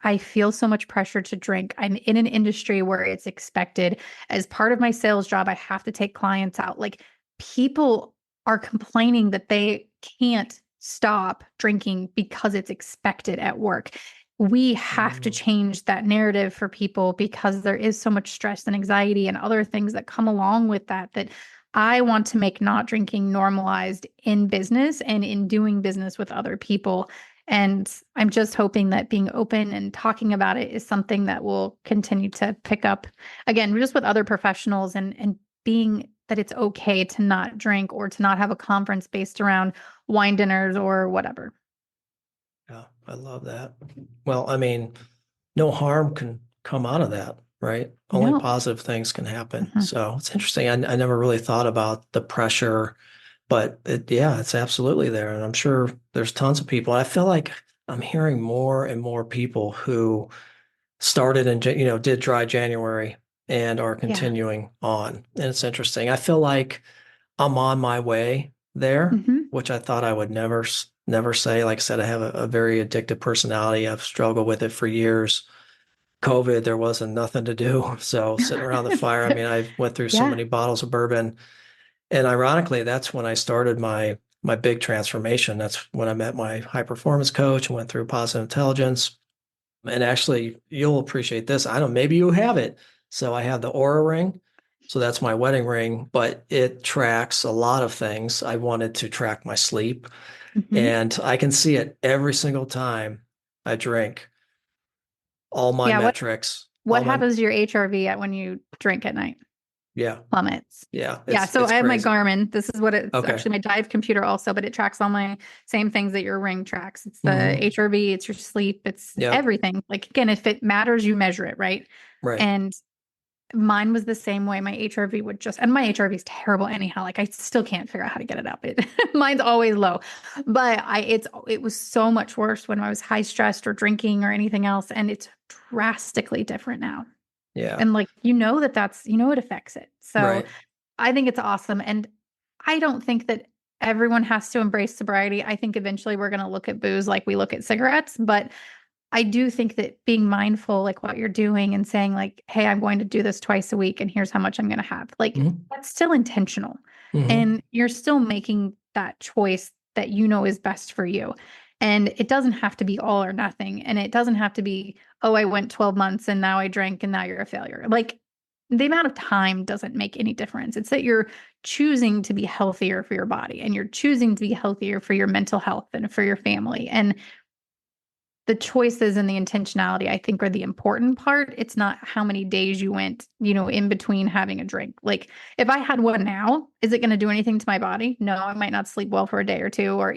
S2: I feel so much pressure to drink. I'm in an industry where it's expected. As part of my sales job, I have to take clients out. Like people are complaining that they can't stop drinking because it's expected at work. We have to change that narrative for people because there is so much stress and anxiety and other things that come along with that, that I want to make not drinking normalized in business and in doing business with other people. And I'm just hoping that being open and talking about it is something that will continue to pick up again, just with other professionals, and being that it's okay to not drink or to not have a conference based around wine dinners or whatever.
S1: Yeah, I love that. Well, I mean, no harm can come out of that, right? Only
S2: No.
S1: positive things can happen.
S2: Mhm.
S1: So it's interesting. I never really thought about the pressure, but yeah, it's absolutely there. And I'm sure there's tons of people. I feel like I'm hearing more and more people who started and did dry January and are
S2: Yeah.
S1: continuing on. And it's interesting. I feel like I'm on my way there,
S2: Hmm.
S1: which I thought I would never say. Like I said, I have a very addictive personality. I've struggled with it for years. COVID, there wasn't nothing to do. So sitting around the fire, I mean, I went through so
S2: Yeah.
S1: many bottles of bourbon. And ironically, that's when I started my big transformation. That's when I met my high performance coach and went through positive intelligence. And actually, you'll appreciate this. I don't, maybe you have it. So I have the Aura ring. So that's my wedding ring, but it tracks a lot of things. I wanted to track my sleep,
S2: Hmm.
S1: and I can see it every single time I drink. All my
S2: Yeah.
S1: metrics,
S2: What
S1: all my,
S2: happens to your HRV at when you drink at night?
S1: yeah,
S2: Plummets.
S1: yeah,
S2: Yeah, so
S1: it's
S2: I have my
S1: crazy.
S2: Garmin. This is what it's
S1: Okay.
S2: actually my Dive computer also, but it tracks all my same things that your ring tracks. It's the
S1: Hmm.
S2: HRV, it's your sleep, it's
S1: Yep.
S2: everything. Like again, if it matters, you measure it, right?
S1: Right.
S2: And mine was the same way. My HRV would just, and my HRV is terrible anyhow. Like I still can't figure out how to get it up. It mine's always low, but it was so much worse when I was high stressed or drinking or anything else, and it's drastically different now.
S1: Yeah.
S2: And like it affects it. So
S1: Right.
S2: I think it's awesome. And I don't think that everyone has to embrace sobriety. I think eventually we're going to look at booze like we look at cigarettes. But I do think that being mindful, like what you're doing and saying, like, hey, I'm going to do this twice a week and here's how much I'm going to have, like,
S1: Hmm.
S2: that's still intentional.
S1: Hmm.
S2: And you're still making that choice that you know is best for you. And it doesn't have to be all or nothing. And it doesn't have to be, oh, I went 12 months and now I drank and now you're a failure. Like, the amount of time doesn't make any difference. It's that you're choosing to be healthier for your body and you're choosing to be healthier for your mental health and for your family. And the choices and the intentionality, I think, are the important part. It's not how many days you went, in between having a drink. Like, if I had one now, is it going to do anything to my body? No, I might not sleep well for a day or two, or,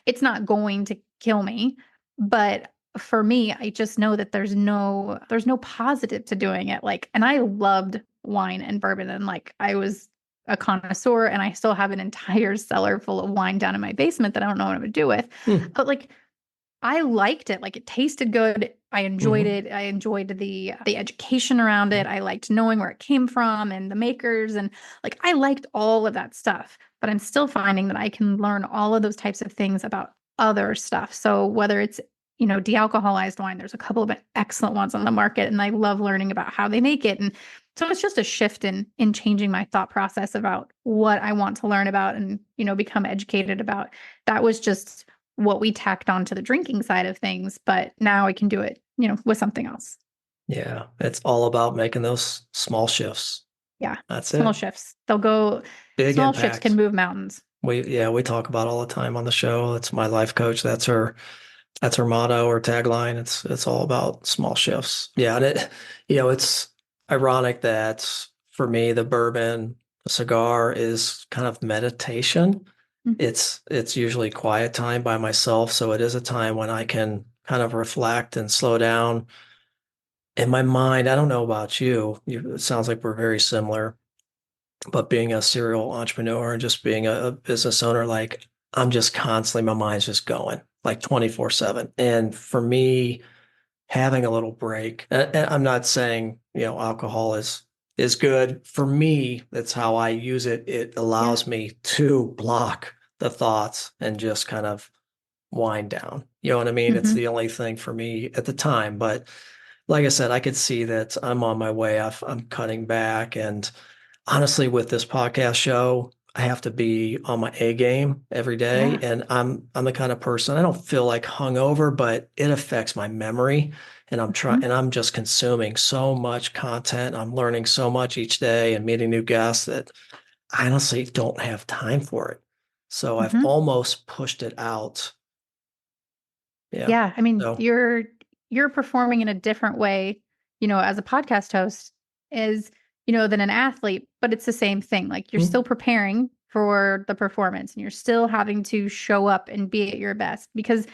S2: it's not going to kill me. But for me, I just know that there's no positive to doing it. Like, and I loved wine and bourbon, and like I was a connoisseur, and I still have an entire cellar full of wine down in my basement that I don't know what I'm gonna do with.
S1: Hmm.
S2: But like, I liked it. Like it tasted good. I enjoyed
S1: Hmm.
S2: it. I enjoyed the education around it. I liked knowing where it came from and the makers, and like I liked all of that stuff. But I'm still finding that I can learn all of those types of things about other stuff. So whether it's, de-alcoholized wine, there's a couple of excellent ones on the market, and I love learning about how they make it. And so it's just a shift in changing my thought process about what I want to learn about and, become educated about. That was just what we tacked on to the drinking side of things, but now I can do it, with something else.
S1: Yeah. It's all about making those small shifts.
S2: Yeah.
S1: That's
S2: Small
S1: it.
S2: shifts. They'll go,
S1: Big
S2: small shifts can
S1: impact.
S2: move mountains.
S1: We talk about all the time on the show. It's my life coach. That's her motto or tagline. It's all about small shifts. Yeah, and it's ironic that for me the bourbon, the cigar is kind of meditation.
S2: Mhm.
S1: It's usually quiet time by myself, so it is a time when I can kind of reflect and slow down. In my mind, I don't know about you. It sounds like we're very similar, but being a serial entrepreneur and just being a business owner, like I'm just constantly, my mind's just going like 24/7. And for me, having a little break, and I'm not saying, alcohol is good. For me, that's how I use it. It
S2: Yeah.
S1: allows me to block the thoughts and just kind of wind down. You know what I mean? It's
S2: Hmm.
S1: the only thing for me at the time. But like I said, I could see that I'm on my way. I'm cutting back. And honestly, with this podcast show, I have to be on my A game every day.
S2: Yeah.
S1: And I'm the kind of person, I don't feel like hungover, but it affects my memory. And
S2: Mhm.
S1: I'm just consuming so much content. I'm learning so much each day and meeting new guests that I honestly don't have time for it. So I've
S2: Mhm.
S1: almost pushed it out. Yeah.
S2: Yeah, I mean,
S1: So,
S2: you're performing in a different way, as a podcast host is, than an athlete, but it's the same thing. Like you're
S1: mm,
S2: still preparing for the performance and you're still having to show up and be at your best because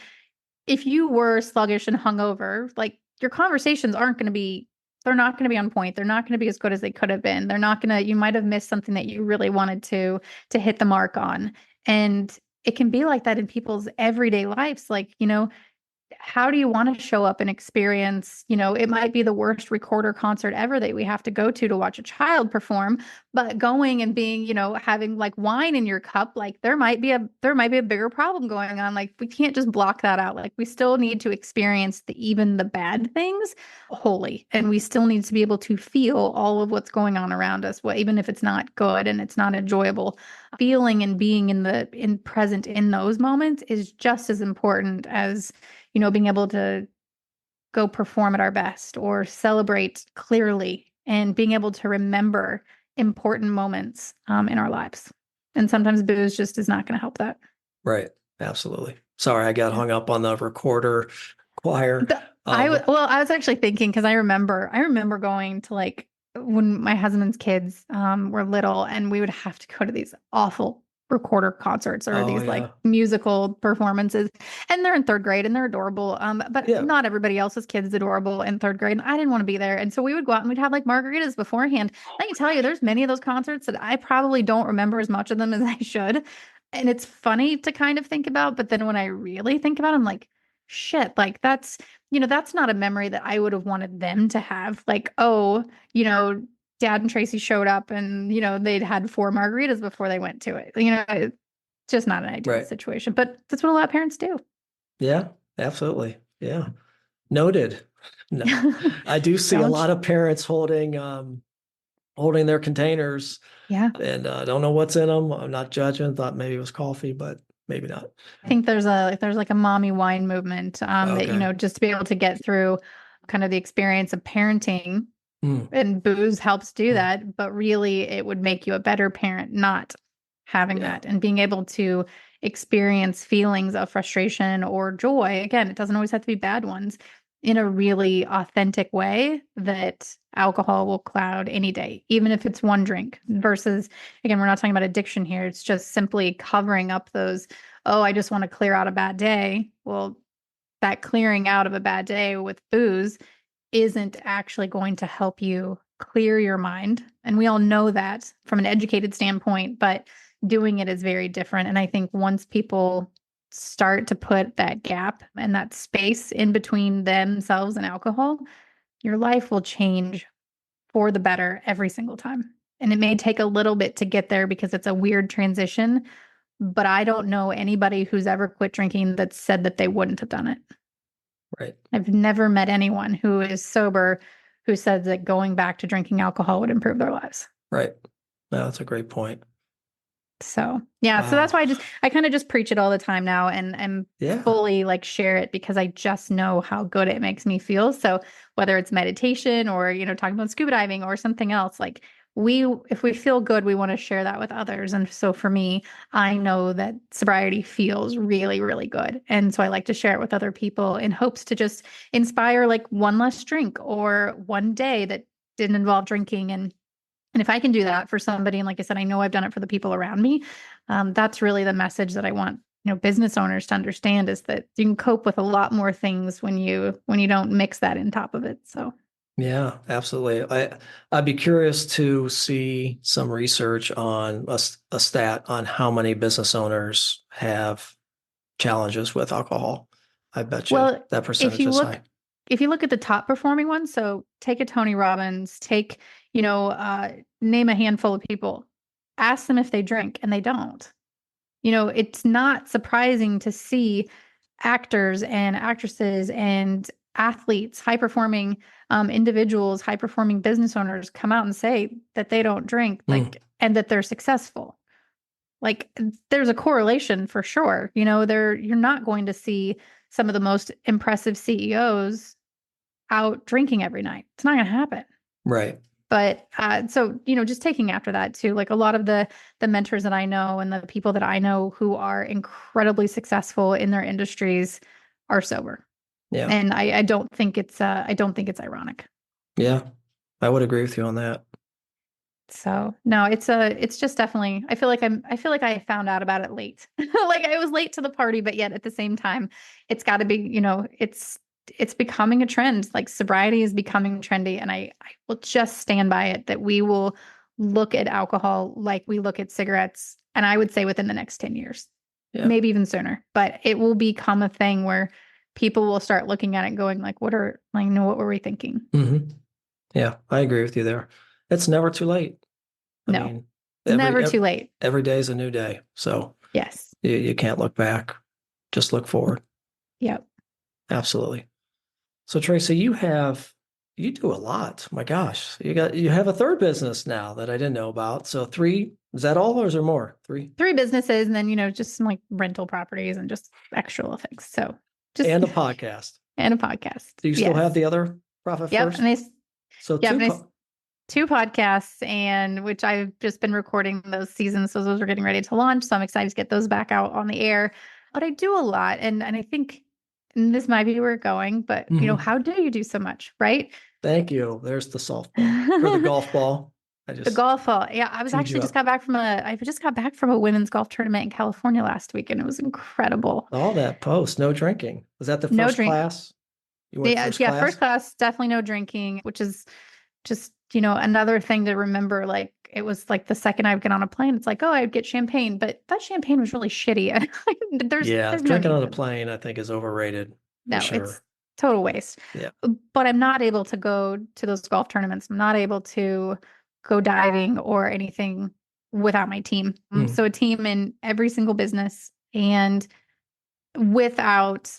S2: if you were sluggish and hungover, like your conversations aren't going to be, they're not going to be on point. They're not going to be as good as they could have been. They're not going to, you might have missed something that you really wanted to hit the mark on. And it can be like that in people's everyday lives. Like, how do you want to show up and experience, it might be the worst recorder concert ever that we have to go to watch a child perform, but going and being, having like wine in your cup, like there might be a bigger problem going on. Like we can't just block that out. Like we still need to experience even the bad things wholly. And we still need to be able to feel all of what's going on around us, even if it's not good and it's not enjoyable. Feeling and being in present in those moments is just as important as being able to go perform at our best or celebrate clearly and being able to remember important moments in our lives. And sometimes booze just is not going to help that.
S1: right. Absolutely. Sorry, I got
S2: Yeah.
S1: hung up on the recorder choir. But
S2: I was actually thinking because I remember going to like when my husband's kids were little and we would have to go to these awful recorder concerts or
S1: oh
S2: these like
S1: yeah.
S2: musical performances and they're in third grade and they're adorable but
S1: Yeah.
S2: not everybody else's kids is adorable in third grade and I didn't want to be there and so we would go out and we'd have like margaritas beforehand. I can tell you there's many of those concerts that I probably don't remember as much of them as I should and it's funny to kind of think about but then when I really think about it, I'm like shit like that's not a memory that I would have wanted them to have. Like, oh, Dad and Tracy showed up and, they'd had four margaritas before they went to it. It's just not an ideal
S1: Right.
S2: situation, but that's what a lot of parents do.
S1: Yeah, absolutely. Yeah. Noted. No. I do see a
S2: Don't,
S1: lot of parents holding their containers
S2: yeah.
S1: and don't know what's in them. I'm not judging. Thought maybe it was coffee, but maybe not.
S2: I think there's like a mommy wine movement that,
S1: Okay.
S2: just to be able to get through kind of the experience of parenting
S1: Mm,
S2: and booze helps do
S1: mm,
S2: that, but really it would make you a better parent not having
S1: yeah.
S2: that and being able to experience feelings of frustration or joy. Again, it doesn't always have to be bad ones in a really authentic way that alcohol will cloud any day, even if it's one drink versus, again, we're not talking about addiction here. It's just simply covering up those, oh, I just want to clear out a bad day. Well, that clearing out of a bad day with booze isn't actually going to help you clear your mind. And we all know that from an educated standpoint, but doing it is very different. And I think once people start to put that gap and that space in between themselves and alcohol, your life will change for the better every single time. And it may take a little bit to get there because it's a weird transition, but I don't know anybody who's ever quit drinking that said that they wouldn't have done it.
S1: Right.
S2: I've never met anyone who is sober who said that going back to drinking alcohol would improve their lives.
S1: Right. No, that's a great point.
S2: So, yeah, so that's
S1: Wow.
S2: why I kind of just preach it all the time now and
S1: Yeah.
S2: fully like share it because I just know how good it makes me feel. So, whether it's meditation or, talking about scuba diving or something else, like if we feel good, we want to share that with others. And so for me, I know that sobriety feels really, really good. And so I like to share it with other people in hopes to just inspire like one less drink or one day that didn't involve drinking and if I can do that for somebody, and like I said, I know I've done it for the people around me, that's really the message that I want, business owners to understand is that you can cope with a lot more things when you don't mix that in top of it. So
S1: Yeah, absolutely. I'd be curious to see some research on a stat on how many business owners have challenges with alcohol. I bet you
S2: well,
S1: that
S2: if
S1: percentage
S2: you
S1: is
S2: look
S1: high.
S2: if you look at the top performing ones, so take a Tony Robbins, take, name a handful of people, ask them if they drink, and they don't. It's not surprising to see actors and actresses and athletes, high performing individuals, high performing business owners come out and say that they don't drink,
S1: Mm,
S2: like, and that they're successful. Like there's a correlation for sure. You're not going to see some of the most impressive CEOs out drinking every night. It's not going to happen.
S1: Right.
S2: But so, just taking after that too, like a lot of the mentors that I know and the people that I know who are incredibly successful in their industries are sober.
S1: Yeah.
S2: And I don't think it's ironic.
S1: Yeah. I would agree with you on that.
S2: So no, it's just definitely, I feel like I found out about it late. Like I was late to the party, but yet at the same time, it's got to be, it's becoming a trend. Like sobriety is becoming trendy. And I will just stand by it that we will look at alcohol like we look at cigarettes. And I would say within the next 10 years,
S1: Yeah.
S2: maybe even sooner, but it will become a thing where people will start looking at it going like, what were we thinking?
S1: Mm-hmm. Yeah, I agree with you there. It's never too late. I
S2: No,
S1: mean,
S2: it's never too late.
S1: every day is a new day. So
S2: Yes.
S1: you can't look back, just look forward.
S2: Yep.
S1: Absolutely. So Tracy, you do a lot. My gosh, you have a third business now that I didn't know about. So three, is that all or is there more? Three?
S2: Three businesses and then, just some like rental properties and just extra little things. So just
S1: And a podcast.
S2: and a podcast.
S1: Do you still have
S2: Yes.
S1: the other Profit
S2: Yep.
S1: First?
S2: And they
S1: So
S2: yep, and it's two podcasts and which I've just been recording those seasons. So those are getting ready to launch. So I'm excited to get those back out on the air. But I do a lot. And I think and this might be where we're going, but how do you do so much, right?
S1: Thank you. There's the softball or the golf ball. I
S2: The
S1: just
S2: golf ball. Yeah, I was
S1: teed
S2: actually
S1: you
S2: just
S1: up.
S2: got back from a women's golf tournament in California last week, and it was incredible.
S1: All that post, no drinking. Was that the
S2: No
S1: first
S2: drink.
S1: class? You went
S2: Yeah,
S1: first
S2: yeah, first
S1: class?
S2: class, definitely no drinking, which is just, another thing to remember. Like it was like the second I would get on a plane, it's like, oh, I would get champagne, but that champagne was really shitty.
S1: Yeah,
S2: There's no
S1: drinking
S2: need
S1: on a
S2: for that.
S1: plane, I think, is overrated for
S2: No, it's
S1: sure.
S2: total waste.
S1: Yeah.
S2: But I'm not able to go to those golf tournaments. I'm not able to go diving or anything without my team.
S1: Mm.
S2: So a team in every single business and without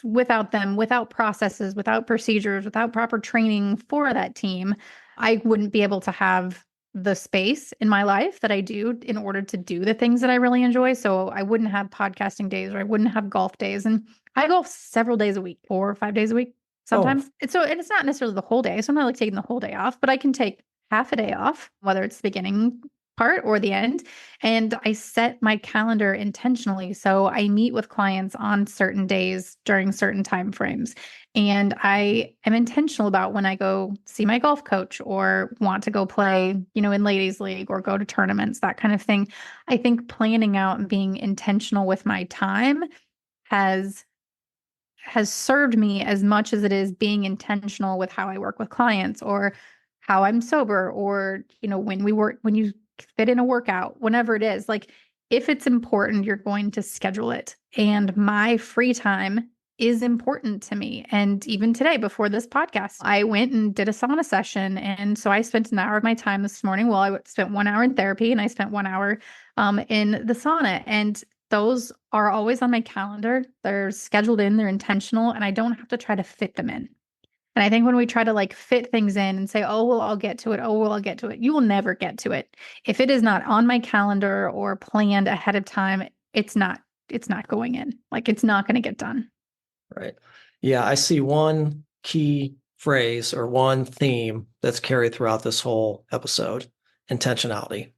S2: them, without processes, without procedures, without proper training for that team, I wouldn't be able to have the space in my life that I do in order to do the things that I really enjoy. So I wouldn't have podcasting days or I wouldn't have golf days. And I golf several days a week, 4 or 5 days a week
S1: Oh,
S2: sometimes. And it's not necessarily the whole day. So I'm not like taking the whole day off, but I can take half a day off, whether it's the beginning part or the end. And I set my calendar intentionally. So I meet with clients on certain days during certain time frames. And I am intentional about when I go see my golf coach or want to go play, in ladies league or go to tournaments, that kind of thing. I think planning out and being intentional with my time has served me as much as it is being intentional with how I work with clients or how I'm sober or when you fit in a workout, whenever it is. Like if it's important, you're going to schedule it. And my free time is important to me. And even today, before this podcast, I went and did a sauna session. And so I spent an hour of my time this morning. Well, I spent 1 hour in therapy and I spent 1 hour in the sauna. And those are always on my calendar. They're scheduled in, they're intentional, and I don't have to try to fit them in. And I think when we try to like fit things in and say, oh, well, I'll get to it. Oh, well, I'll get to it. You will never get to it. If it is not on my calendar or planned ahead of time, it's not going in. Like it's not going to get done.
S1: right. Yeah, I see one key phrase or one theme that's carried throughout this whole episode, intentionality.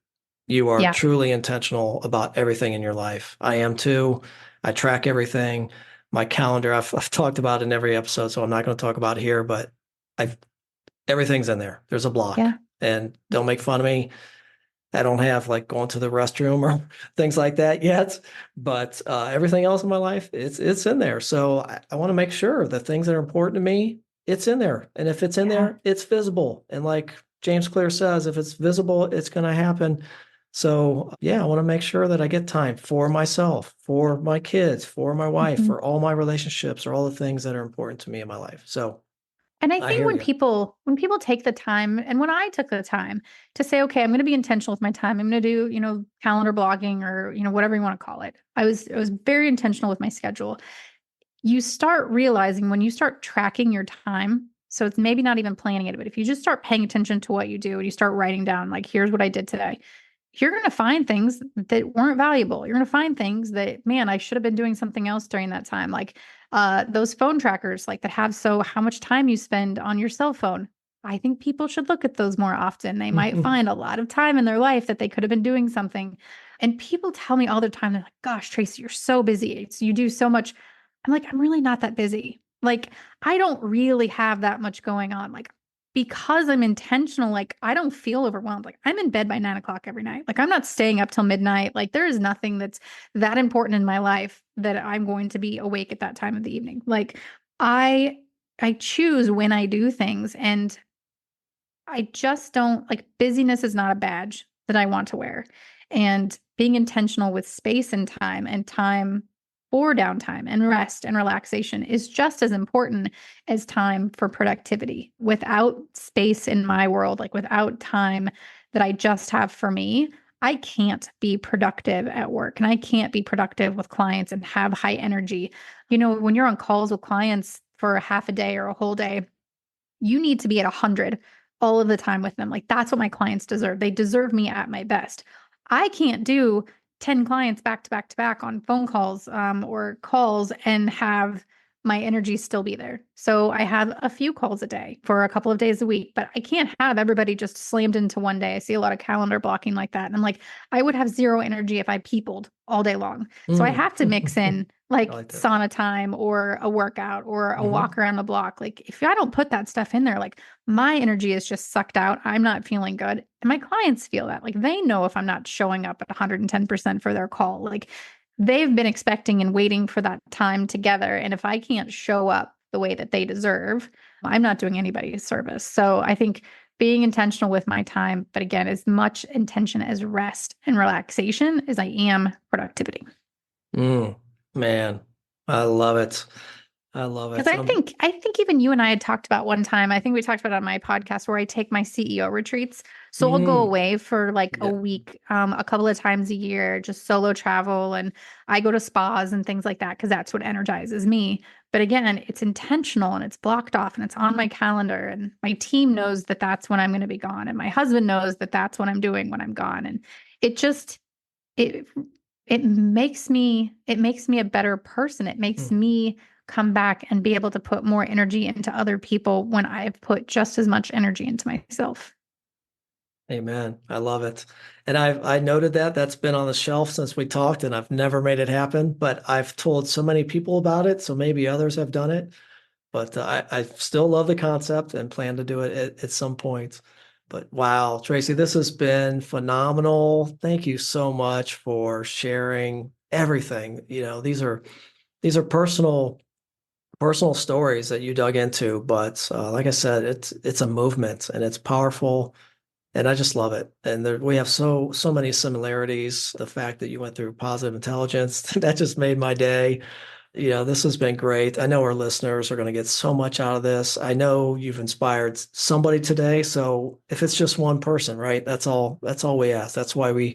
S1: You are
S2: Yeah.
S1: truly intentional about everything in your life. I am too. I track everything. My calendar, I've talked about in every episode, so I'm not going to talk about it here, but I've everything's in there. There's a block.
S2: Yeah.
S1: And don't make fun of me. I don't have like going to the restroom or things like that yet, but everything else in my life, it's in there. So I want to make sure the things that are important to me, it's in there. And if it's in
S2: Yeah.
S1: there, it's visible. And like James Clear says, if it's visible, it's going to happen. So yeah, I want to make sure that I get time for myself, for my kids, for my wife,
S2: Mhm.
S1: for all my relationships, or all the things that are important to me in my life. So
S2: And I
S1: I
S2: think
S1: hear
S2: when
S1: you.
S2: people take the time and when I took the time to say, okay, I'm going to be intentional with my time. I'm going to do, calendar blogging or, whatever you want to call it. I was very intentional with my schedule. You start realizing when you start tracking your time, so it's maybe not even planning it, but if you just start paying attention to what you do and you start writing down like here's what I did today. you're going to find things that weren't valuable. You're going to find things that, man, I should have been doing something else during that time. Like those phone trackers, like that have how much time you spend on your cell phone. I think people should look at those more often. They might find a lot of time in their life that they could have been doing something. And people tell me all the time, they're like, gosh, Tracy, you're so busy. You do so much. I'm like, I'm really not that busy. Like, I don't really have that much going on. Like, because I'm intentional, like I don't feel overwhelmed. Like I'm in bed by 9 o'clock every night. Like I'm not staying up till midnight. Like there is nothing that's that important in my life that I'm going to be awake at that time of the evening. Like I I choose when I do things, and I just don't like busyness is not a badge that I want to wear. And being intentional with space and time for downtime and rest and relaxation is just as important as time for productivity. Without space in my world, like without time that I just have for me, I can't be productive at work and I can't be productive with clients and have high energy. You know, when you're on calls with clients for a half a day or a whole day, you need to be at 100 all of the time with them. Like that's what my clients deserve. They deserve me at my best. I can't do 10 clients back to back to back on phone calls or calls and have my energy still be there. So I have a few calls a day for a couple of days a week, but I can't have everybody just slammed into one day. I see a lot of calendar blocking like that. And I'm like, I would have zero energy if I peopled all day long. So I have to mix in
S1: I
S2: like
S1: like that.
S2: sauna time or a workout or a
S1: Hmm.
S2: walk around the block. Like if I don't put that stuff in there, like my energy is just sucked out. I'm not feeling good. And my clients feel that. Like they know if I'm not showing up at 110% for their call. Like they've been expecting and waiting for that time together. And if I can't show up the way that they deserve, I'm not doing anybody a service. So I think being intentional with my time, but again, as much intention as rest and relaxation as I am productivity.
S1: Mm, man, I love it. I love
S2: Because
S1: it.
S2: I think even you and I had talked about one time. I think we talked about it on my podcast where I take my CEO retreats. So I'll go
S1: mm,
S2: away for like a
S1: yeah.
S2: week, a couple of times a year, just solo travel, and I go to spas and things like that because that's what energizes me. But again, it's intentional and it's blocked off and it's on my calendar, and my team knows that that's when I'm going to be gone, and my husband knows that that's what I'm doing when I'm gone, and it just it it makes me a better person. It makes
S1: Mm.
S2: me come back and be able to put more energy into other people when I've put just as much energy into myself.
S1: Amen. I love it. And I noted that that's been on the shelf since we talked, and I've never made it happen, but I've told so many people about it, so maybe others have done it. But I still love the concept and plan to do it at some point. But wow, Tracy, this has been phenomenal. Thank you so much for sharing everything. These are personal stories that you dug into, but like I said, it's a movement and it's powerful, and I just love it. And we have so many similarities. The fact that you went through positive intelligence that just made my day. This has been great. I know our listeners are going to get so much out of this. I know you've inspired somebody today. So if it's just one person, right? That's all we ask. That's why we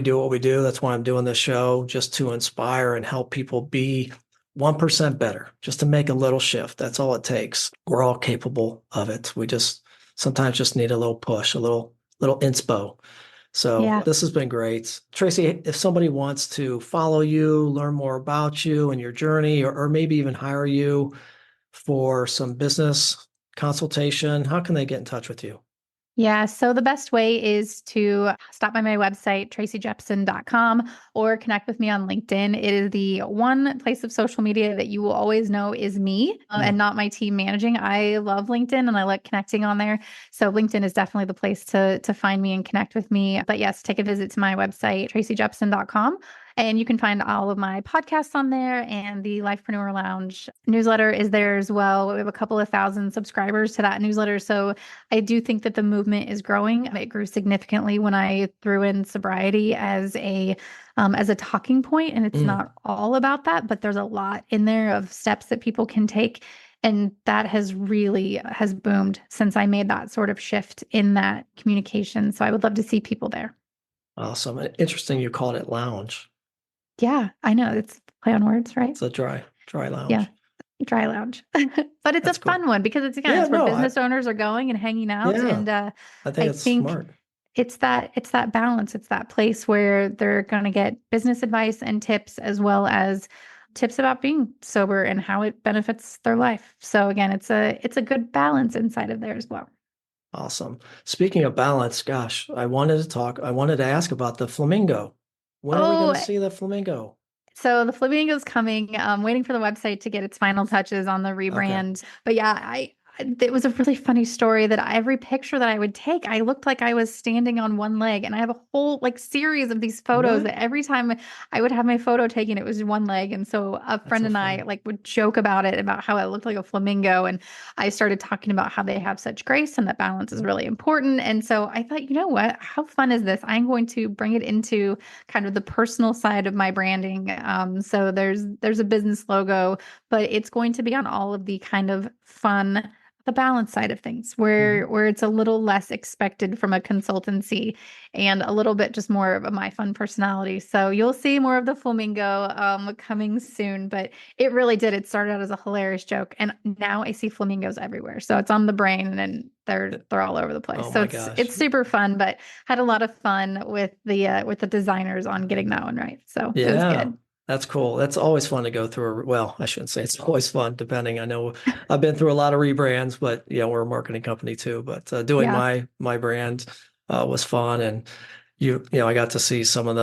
S1: do what we do. That's why I'm doing this show, just to inspire and help people be 1% better, just to make a little shift. That's all it takes. We're all capable of it. We just sometimes just need a little push, a little inspo. So
S2: Yeah.
S1: this has been great. Tracy, if somebody wants to follow you, learn more about you and your journey, or maybe even hire you for some business consultation, how can they get in touch with you?
S2: Yeah, so the best way is to stop by my website, tracyjepson.com, or connect with me on LinkedIn. It is the one place of social media that you will always know is me and
S1: Mm.
S2: not my team managing. I love LinkedIn and I like connecting on there. So LinkedIn is definitely the place to find me and connect with me. But yes, take a visit to my website, tracyjepson.com. And you can find all of my podcasts on there, and the Lifepreneur Lounge newsletter is there as well. We have a couple of thousand subscribers to that newsletter. So I do think that the movement is growing. It grew significantly when I threw in sobriety as a talking point, and it's
S1: Mm.
S2: not all about that, but there's a lot in there of steps that people can take, and that has boomed since I made that sort of shift in that communication. So I would love to see people there.
S1: Awesome. Interesting you called it lounge.
S2: Yeah, I know it's play on words, right?
S1: It's a dry
S2: Yeah,
S1: lounge.
S2: dry lounge. But it's a
S1: That's cool.
S2: fun one because it's
S1: Yeah,
S2: it's where
S1: no,
S2: business owners are going and hanging out,
S1: yeah,
S2: and
S1: I
S2: I
S1: think it's
S2: think
S1: smart.
S2: it's that balance. It's that place where they're going to get business advice and tips, as well as tips about being sober and how it benefits their life. So again, it's a good balance inside of there as well.
S1: Awesome. Speaking of balance, gosh, I wanted to ask about the flamingo. When are we going
S2: Oh,
S1: to see the flamingo?
S2: so the flamingo's coming. I'm waiting for the website to get its final touches on the
S1: Okay.
S2: rebrand. But yeah, it was a really funny story that every picture that I would take, I looked like I was standing on one leg. And I have a whole like series of these photos
S1: What?
S2: that every time I would have my photo taken, it was one leg. And so a
S1: That's
S2: friend
S1: so
S2: and I
S1: funny.
S2: like would joke about it, about how it looked like a flamingo. And I started talking about how they have such grace and that balance is really important. And so I thought, you know what? How fun is this? I'm going to bring it into kind of the personal side of my branding. So there's a business logo, but it's going to be on all of the kind of fun, the balance side of things,
S1: Mhm.
S2: where it's a little less expected from a consultancy and a little bit just more of my fun personality. So you'll see more of the flamingo coming soon. But it really did. It started out as a hilarious joke, and now I see flamingos everywhere. So it's on the brain, and they're all over the place.
S1: Oh
S2: So
S1: my
S2: it's
S1: gosh.
S2: super fun, but had a lot of fun with the designers on getting that one right. So it was
S1: Yeah,
S2: good.
S1: that's cool. That's always fun to go through. Well, I shouldn't say it's always fun, depending. I know I've been through a lot of rebrands, but yeah, we're a marketing company too. But doing
S2: Yeah.
S1: my brand was fun, and I got to see some of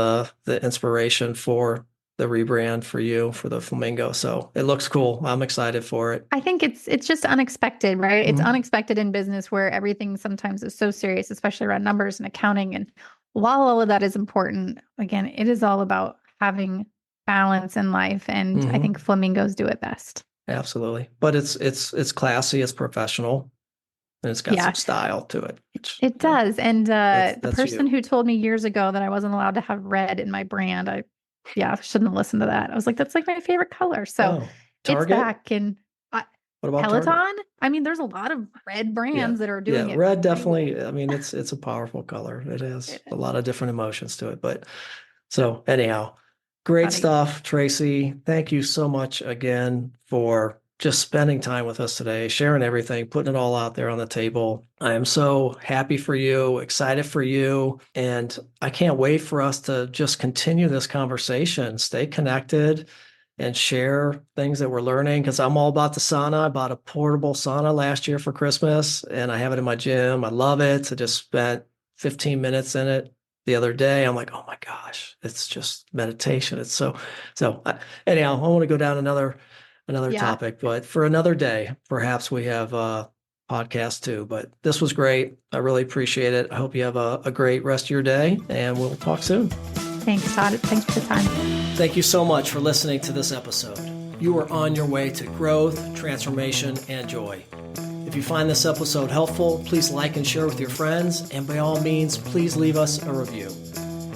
S1: the inspiration for the rebrand for you for the flamingo. So it looks cool. I'm excited for it.
S2: I think it's just unexpected, right? It's
S1: Mhm.
S2: unexpected in business where everything sometimes is so serious, especially around numbers and accounting. And while all of that is important, again, it is all about having balance in life. And I think
S1: Mhm.
S2: flamingos do it best.
S1: Absolutely. But it's classy, it's professional, and it's got some
S2: Yeah,
S1: style to it, which
S2: it does. And the
S1: that's
S2: person
S1: you.
S2: who told me years ago that I wasn't allowed to have red in my brand, yeah, shouldn't have listened to that. I was like, that's like my favorite color. So
S1: Oh,
S2: it's
S1: Target?
S2: back. And
S1: What about Target?
S2: Peloton, I mean, there's a lot of red
S1: Yeah.
S2: brands that are
S1: Yeah.
S2: doing it
S1: Red
S2: pretty well.
S1: definitely, I mean, it's a powerful color. It has
S2: It
S1: a
S2: is
S1: lot of different emotions to it. But so anyhow, great
S2: funny.
S1: stuff, Tracy. Thank you so much again for just spending time with us today, sharing everything, putting it all out there on the table. I am so happy for you, excited for you, and I can't wait for us to just continue this conversation, stay connected, and share things that we're learning, because I'm all about the sauna. I bought a portable sauna last year for Christmas and I have it in my gym. I love it. I just spent 15 minutes in it the other day. I'm like, oh my gosh, it's just meditation. It's anyhow, I want to go down another
S2: Yeah.
S1: topic, but for another day, perhaps we have a podcast too. But this was great. I really appreciate it. I hope you have a great rest of your day, and we'll talk soon.
S2: Thanks, Todd. Thanks for the time.
S1: Thank you so much for listening to this episode. You are on your way to growth, transformation, and joy. If you find this episode helpful, please like and share with your friends, and by all means, please leave us a review.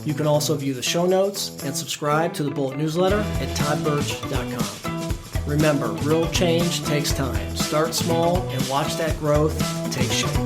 S1: You can also view the show notes and subscribe to the Bullet newsletter at toddbirch.com. Remember, real change takes time. Start small and watch that growth take shape.